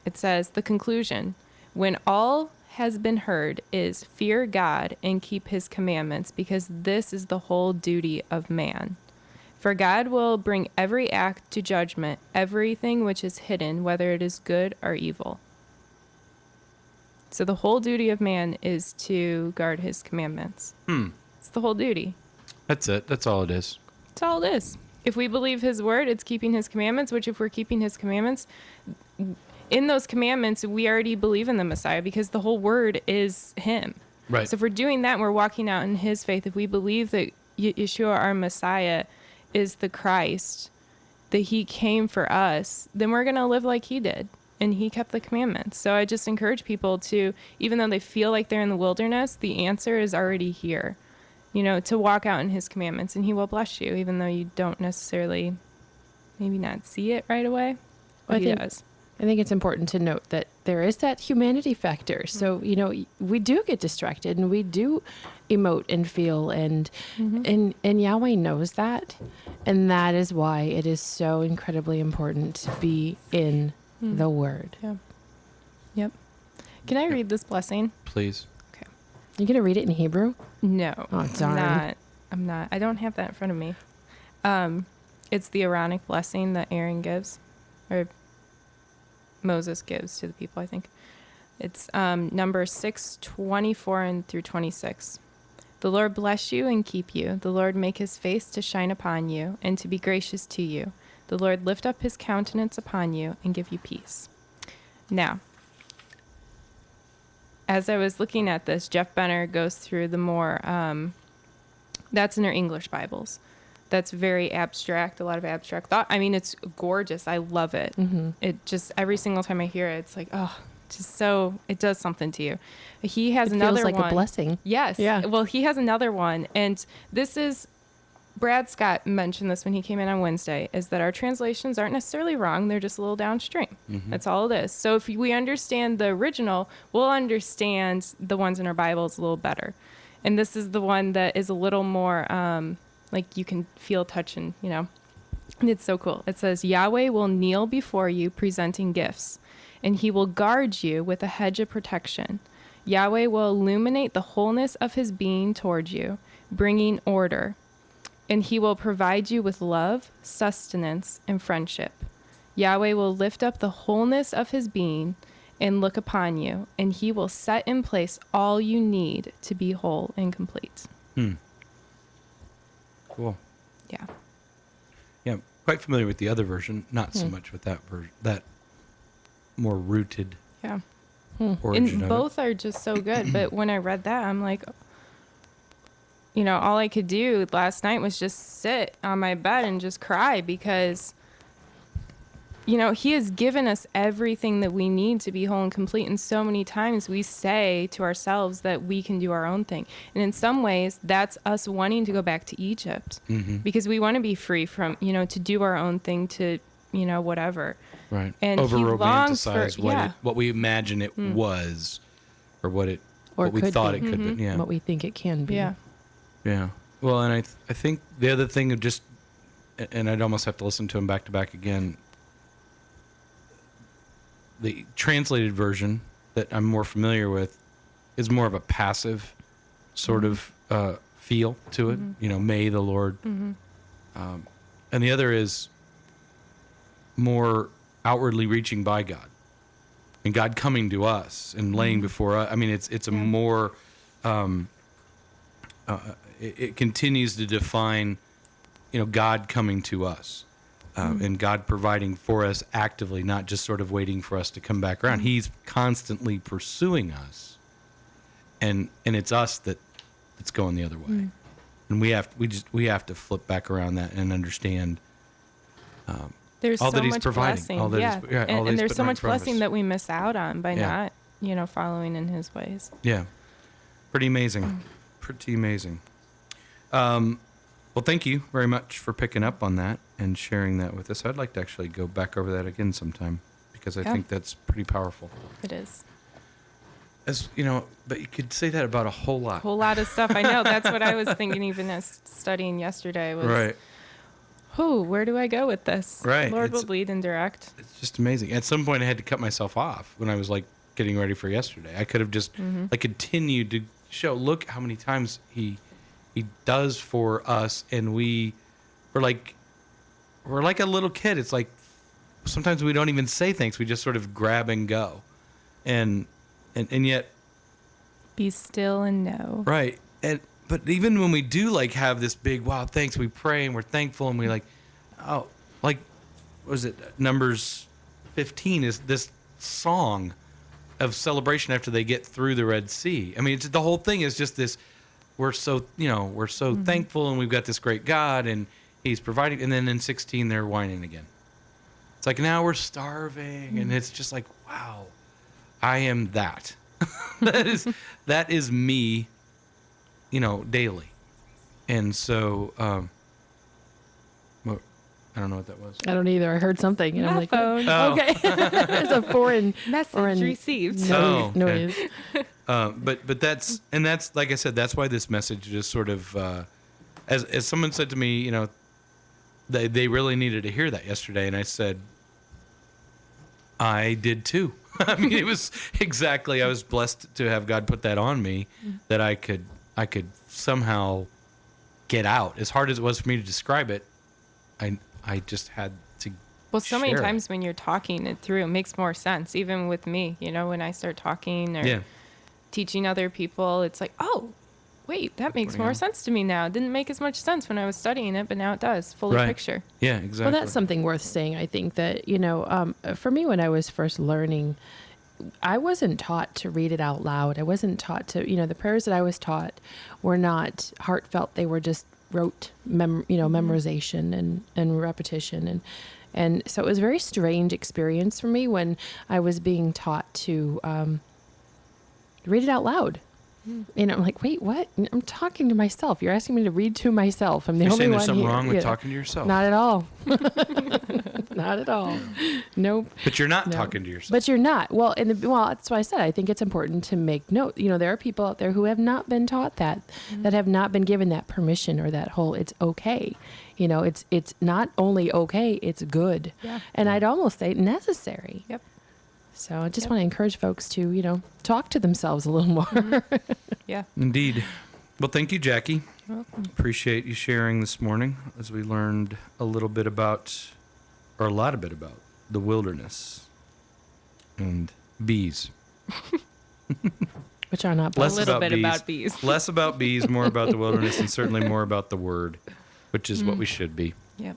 It says, the conclusion, when all has been heard, is fear God and keep his commandments, because this is the whole duty of man. For God will bring every act to judgment, everything which is hidden, whether it is good or evil. So the whole duty of man is to guard his commandments. It's the whole duty. That's it. That's all it is. That's all it is. If we believe his word, it's keeping his commandments, which if we're keeping his commandments, in those commandments, we already believe in the Messiah, because the whole word is him. Right. So if we're doing that and we're walking out in his faith, if we believe that Yeshua, our Messiah, is the Christ, that he came for us, then we're going to live like he did. And he kept the commandments. So I just encourage people to, even though they feel like they're in the wilderness, the answer is already here. To walk out in his commandments, and he will bless you, even though you don't necessarily maybe not see it right away. But he does. I think it's important to note that there is that humanity factor. So, you know, we do get distracted and we do emote and feel and Yahweh knows that. And that is why it is so incredibly important to be in the Word. Yeah. Yep. Can I read this blessing? Please. Okay. You going to read it in Hebrew? No. Oh, darn. I'm not. I don't have that in front of me. It's the Aaronic blessing that Aaron gives, or Moses gives to the people, I think. It's Numbers 6:24 and through 26. The Lord bless you and keep you. The Lord make his face to shine upon you and to be gracious to you. The Lord lift up his countenance upon you and give you peace. Now, as I was looking at this, Jeff Benner goes through the more, that's in our English Bibles. That's very abstract, a lot of abstract thought. I mean, it's gorgeous. I love it. It just, every single time I hear it, it's like, oh, just so, it does something to you. He has another feels like one. a blessing. Yes. Yeah. Well, he has another one. And this is, Brad Scott mentioned this when he came in on Wednesday, is that our translations aren't necessarily wrong. They're just a little downstream. That's all it is. So if we understand the original, we'll understand the ones in our Bibles a little better. And this is the one that is a little more, like you can feel, touch, and, you know, and it's so cool. It says, Yahweh will kneel before you presenting gifts, and he will guard you with a hedge of protection. Yahweh will illuminate the wholeness of his being toward you, bringing order, and he will provide you with love, sustenance, and friendship. Yahweh will lift up the wholeness of his being and look upon you, and he will set in place all you need to be whole and complete. Cool. Yeah. Yeah, quite familiar with the other version, not so much with that version, that more rooted Yeah. origin And of both are just so good. But when I read that, I'm like, you know, all I could do last night was just sit on my bed and just cry because, you know, he has given us everything that we need to be whole and complete. And so many times we say to ourselves that we can do our own thing. And in some ways, that's us wanting to go back to Egypt because we want to be free from, you know, to do our own thing, to, you know, whatever. Right. And Over he longs for, romanticize what we imagine it was, or what we could thought be. it could be. Yeah. What we think it can be. Yeah. Yeah. Well, and I think the other thing of just, and I'd almost have to listen to him back to back again. The translated version that I'm more familiar with is more of a passive sort of feel to it. You know, may the Lord. And the other is more outwardly reaching by God, and God coming to us and laying before us. I mean, it's a more. It continues to define, you know, God coming to us. And God providing for us actively, not just sort of waiting for us to come back around. He's constantly pursuing us, and it's us that's going the other way. And we have to flip back around that and understand There's all so that he's much providing, blessing. all that Yeah. he's- yeah, all that and he's there's putting so right in much front of blessing us. that we miss out on by Yeah. not, you know, following in his ways. Yeah, pretty amazing, pretty amazing. Well, thank you very much for picking up on that and sharing that with us. I'd like to actually go back over that again sometime because I Yeah. think that's pretty powerful. It is. As you know, but you could say that about a whole lot. A whole lot of stuff. I know. That's what I was thinking even as studying yesterday was, Right. where do I go with this? Right. Lord It's- will lead and direct. It's just amazing. At some point, I had to cut myself off when I was like getting ready for yesterday. I could have just like continued to show. Look how many times he does for us, and we're like a little kid. It's like sometimes we don't even say thanks. We just sort of grab and go, and yet Be still and know. right. But even when we do like have this big wow, thanks, we pray and we're thankful and we like, oh, like, what was it Numbers 15 is this song of celebration after they get through the Red Sea. I mean, the whole thing is just this. We're so thankful, and we've got this great God, and He's providing. And then in 16, they're whining again. It's like now we're starving, and it's just like, wow, I am that. that is me, you know, daily. And so, I don't know what that was. I don't either. I heard something, and I'm My like, phone. Oh. okay, it's a foreign Message received. Oh, okay. noise. But that's like I said, that's why this message just sort of, as someone said to me, they really needed to hear that yesterday, and I said, I did too. I mean, it was exactly. I was blessed to have God put that on me, that I could somehow get out. As hard as it was for me to describe it, I just had to. Well, so many share it. times when you're talking it through, it makes more sense. Even with me, when I start talking or teaching other people, it's like, oh, wait, that makes more sense to me now. It didn't make as much sense when I was studying it, but now it does. Fuller Right. picture. Yeah, exactly. Well, that's something worth saying. I think that, for me, when I was first learning, I wasn't taught to read it out loud. I wasn't taught to, the prayers that I was taught were not heartfelt. They were just rote, memorization and repetition. And so it was a very strange experience for me when I was being taught to read it out loud. I'm like, wait, what? I'm talking to myself. You're asking me to read to myself. I'm the You're only saying one there's something here. wrong with talking to yourself. Not at all. Not at all. Nope. But you're not No. talking to yourself. But you're not. Well, that's why I said I think it's important to make note. There are people out there who have not been taught that have not been given that permission or that whole it's okay. It's not only okay, it's good. Yeah. And I'd almost say necessary. Yep. So I just want to encourage folks to, talk to themselves a little more. Yeah. Indeed. Well, thank you, Jackie. You're welcome. Appreciate you sharing this morning as we learned a lot of bit about the wilderness and bees. Which are not Less A little about bit bees. about bees. Less about bees, more about the wilderness, and certainly more about the word, which is what we should be. Yep.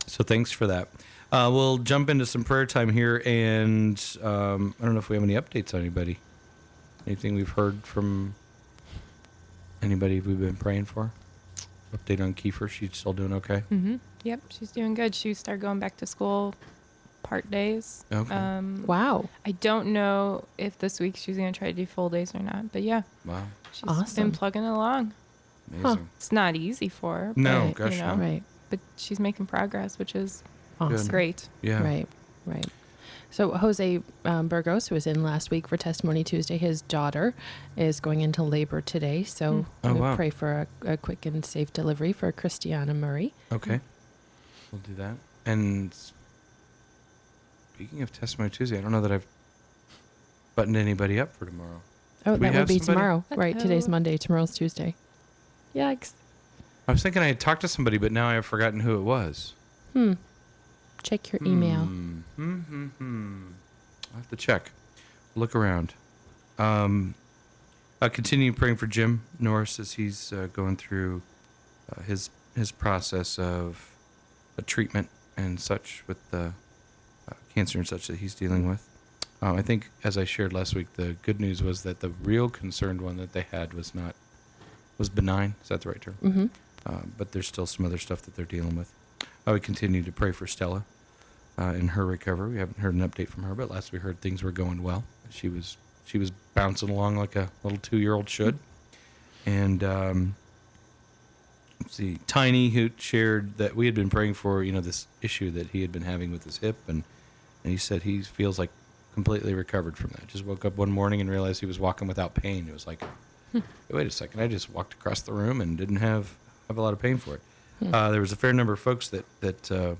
So thanks for that. We'll jump into some prayer time here, and I don't know if we have any updates on anybody. Anything we've heard from anybody we've been praying for? Update on Kiefer. She's still doing okay? Yep. She's doing good. She started going back to school part days. Okay. Wow. I don't know if this week she's going to try to do full days or not, but yeah, Wow. she's Awesome. been plugging along. Amazing. It's not easy for her. No, Right, gosh, no. Right. But she's making progress, which is Awesome. great. Yeah. Right. So Jose Burgos, who was in last week for Testimony Tuesday, his daughter is going into labor today. So Oh, we'll wow. pray for a quick and safe delivery for Christiana Murray. Okay. We'll do that. And speaking of Testimony Tuesday, I don't know that I've buttoned anybody up for tomorrow. Oh, Do we that have would be somebody? tomorrow. Right. Today's Uh-oh. Monday. Tomorrow's Tuesday. Yikes. I was thinking I had talked to somebody, but now I have forgotten who it was. Check your email. I'll have to check. Look around. I'll continue praying for Jim Norris as he's going through his process of treatment and such with the cancer and such that he's dealing with. I think, as I shared last week, the good news was that the real concerned one that they had was benign. Is that the right term? Mm-hmm. But there's still some other stuff that they're dealing with. I would continue to pray for Stella in her recovery. We haven't heard an update from her, but last we heard things were going well. She was bouncing along like a little 2-year-old should. And let's see, Tiny, who shared that we had been praying for, this issue that he had been having with his hip, and he said he feels like completely recovered from that. Just woke up one morning and realized he was walking without pain. It was like, wait a second, I just walked across the room and didn't have a lot of pain for it. There was a fair number of folks that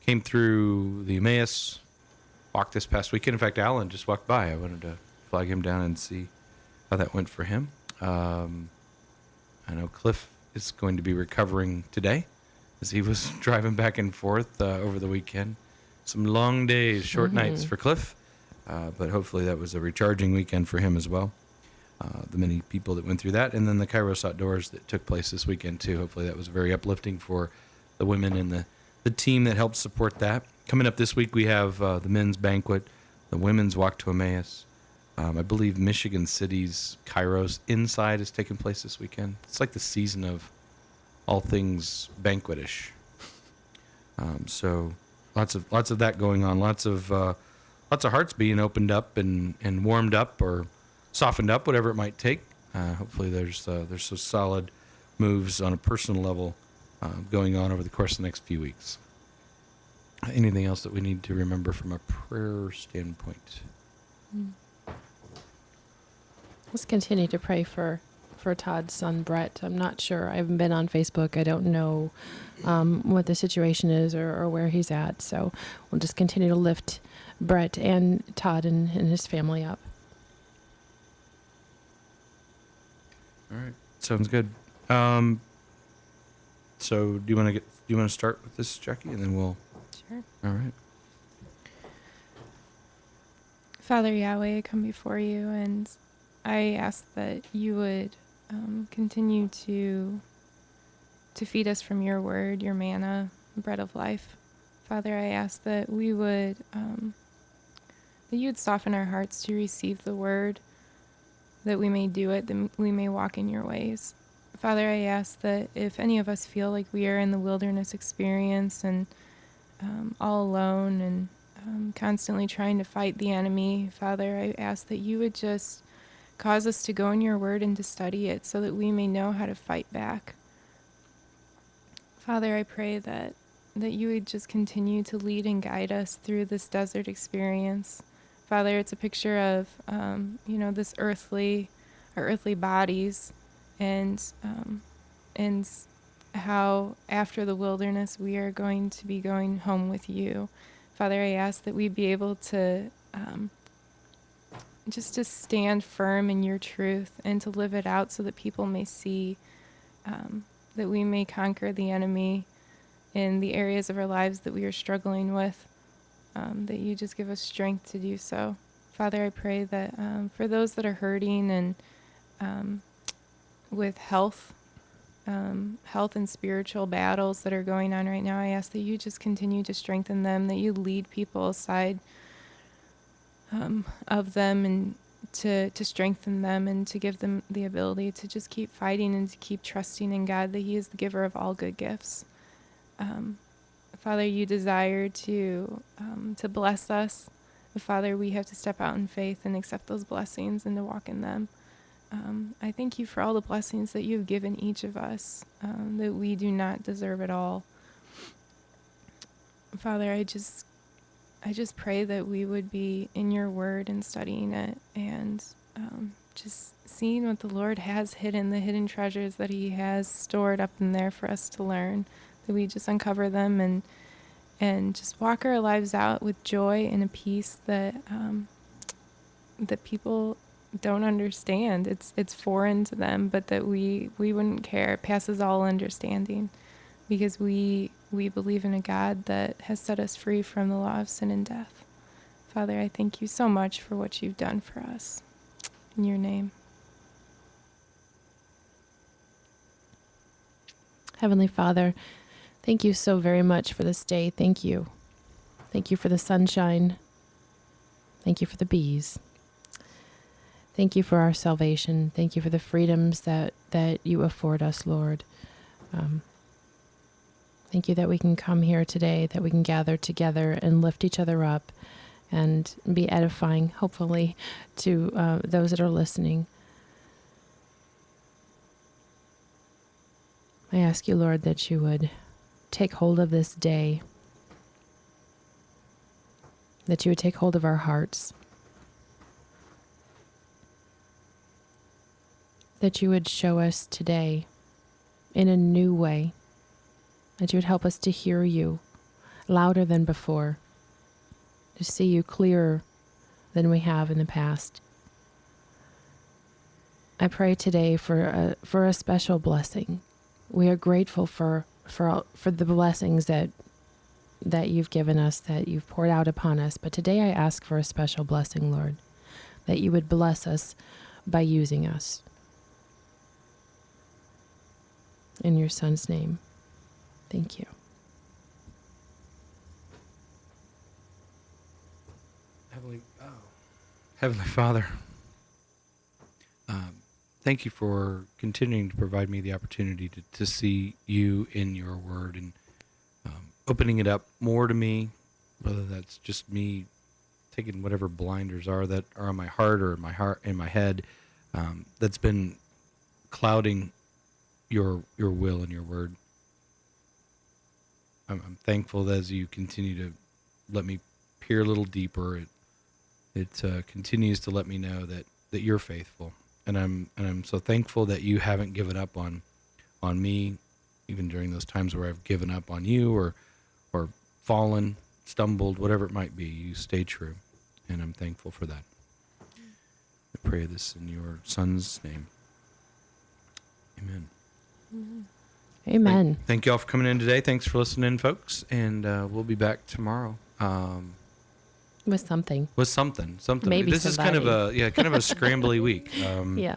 came through the Emmaus walk this past weekend. In fact, Alan just walked by. I wanted to flag him down and see how that went for him. I know Cliff is going to be recovering today as he was driving back and forth over the weekend. Some long days, short nights for Cliff, but hopefully that was a recharging weekend for him as well. The many people that went through that, and then the Kairos Outdoors that took place this weekend too. Hopefully that was very uplifting for the women and the team that helped support that. Coming up this week, we have the men's banquet, the women's walk to Emmaus. I believe Michigan City's Kairos Inside is taking place this weekend. It's like the season of all things banquetish. So lots of that going on. Lots of hearts being opened up and warmed up or softened up, whatever it might take. Hopefully there's some solid moves on a personal level going on over the course of the next few weeks. Anything else that we need to remember from a prayer standpoint? Let's continue to pray for Todd's son, Brett. I'm not sure. I haven't been on Facebook. I don't know what the situation is or where he's at. So we'll just continue to lift Brett and Todd and his family up. All right. Sounds good. So do you want to start with this, Jackie, and then we'll. Sure. All right. Father Yahweh, I come before you and I ask that you would continue to feed us from your word, your manna, bread of life. Father, I ask that we would, that you would soften our hearts to receive the word, that we may do it, that we may walk in your ways. Father, I ask that if any of us feel like we are in the wilderness experience and all alone and constantly trying to fight the enemy, Father, I ask that you would just cause us to go in your word and to study it so that we may know how to fight back. Father, I pray that you would just continue to lead and guide us through this desert experience. Father, it's a picture of, this our earthly bodies, and how after the wilderness we are going to be going home with you. Father, I ask that we be able to just to stand firm in your truth and to live it out so that people may see that we may conquer the enemy in the areas of our lives that we are struggling with, that you just give us strength to do so. Father, I pray that for those that are hurting and with health and spiritual battles that are going on right now, I ask that you just continue to strengthen them, that you lead people aside of them and to strengthen them and to give them the ability to just keep fighting and to keep trusting in God, that he is the giver of all good gifts. Father, you desire to bless us. Father, we have to step out in faith and accept those blessings and to walk in them. I thank you for all the blessings that you've given each of us, that we do not deserve at all. Father, I just pray that we would be in your word and studying it and just seeing what the Lord has hidden, the hidden treasures that he has stored up in there for us to learn, that we just uncover them and just walk our lives out with joy and a peace that that people don't understand. It's foreign to them, but that we wouldn't care. It passes all understanding, because we believe in a God that has set us free from the law of sin and death. Father, I thank you so much for what you've done for us. In your name. Heavenly Father, thank you so very much for this day. Thank you. Thank you for the sunshine. Thank you for the bees. Thank you for our salvation. Thank you for the freedoms that you afford us, Lord. Thank you that we can come here today, that we can gather together and lift each other up and be edifying, hopefully, to those that are listening. I ask you, Lord, that you would take hold of this day, that you would take hold of our hearts, that you would show us today in a new way, that you would help us to hear you louder than before, to see you clearer than we have in the past. I pray today for a special blessing. We are grateful for the blessings that you've given us, that you've poured out upon us. But today I ask for a special blessing, Lord, that you would bless us by using us. In your Son's name, thank you. Heavenly Father, thank you for continuing to provide me the opportunity to see you in your word and opening it up more to me, whether that's just me taking whatever blinders are that are on my heart or in my head, that's been clouding your will and your word. I'm thankful that as you continue to let me peer a little deeper, it continues to let me know that you're faithful, and I'm so thankful that you haven't given up on me, even during those times where I've given up on you or fallen, stumbled, whatever it might be. You stay true, and I'm thankful for that. I pray this in your Son's name. Amen. Amen. Thank you all for coming in today. Thanks for listening, folks, and we'll be back tomorrow. With something. Something. Maybe this surviving. is kind of a scrambly week. Yeah.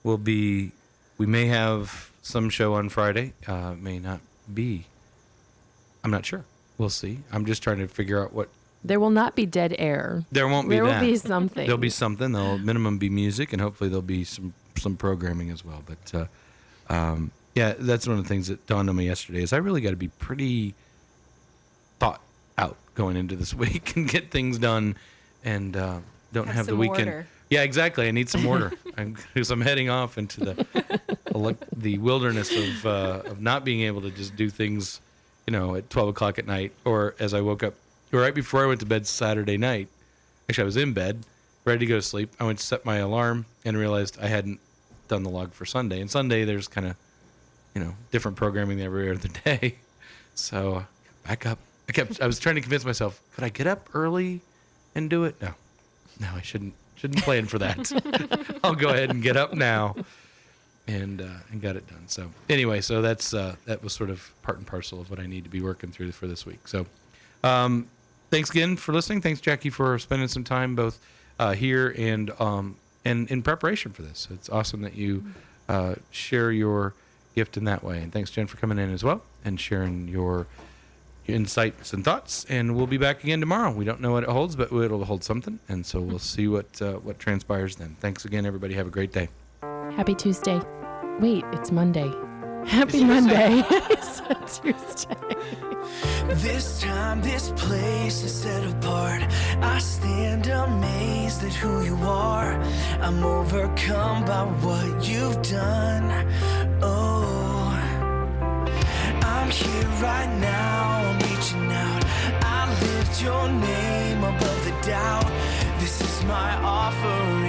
We may have some show on Friday. May not be. I'm not sure. We'll see. I'm just trying to figure out what. There will not be dead air. There won't be that. There will be something. There'll be something. There'll minimum be music, and hopefully there'll be some programming as well. But yeah, that's one of the things that dawned on me yesterday is I really got to be pretty thought out going into this week and get things done, and don't have the weekend. Order. Yeah, exactly. I need some order because I'm heading off into the wilderness of not being able to just do things, at 12 o'clock at night, or as I woke up right before I went to bed Saturday night. Actually, I was in bed, ready to go to sleep. I went to set my alarm and realized I hadn't done the log for Sunday. And Sunday, there's kind of, different programming every other day. So back up. I was trying to convince myself, could I get up early and do it? No, I shouldn't plan for that. I'll go ahead and get up now and got it done. So anyway, so that was sort of part and parcel of what I need to be working through for this week. So thanks again for listening. Thanks, Jackie, for spending some time both here and in preparation for this. It's awesome that you share your gift in that way. And thanks, Jen, for coming in as well and sharing your insights and thoughts. And we'll be back again tomorrow. We don't know what it holds, but it'll hold something. And so we'll see what transpires then. Thanks again, everybody. Have a great day. Happy Tuesday. Wait, it's Monday. Happy Monday. It's Tuesday. This time, this place is set apart. I stand amazed at who you are. I'm overcome by what you've done. Oh, I'm here right now. I'm reaching out. I lift your name above the doubt. This is my offering.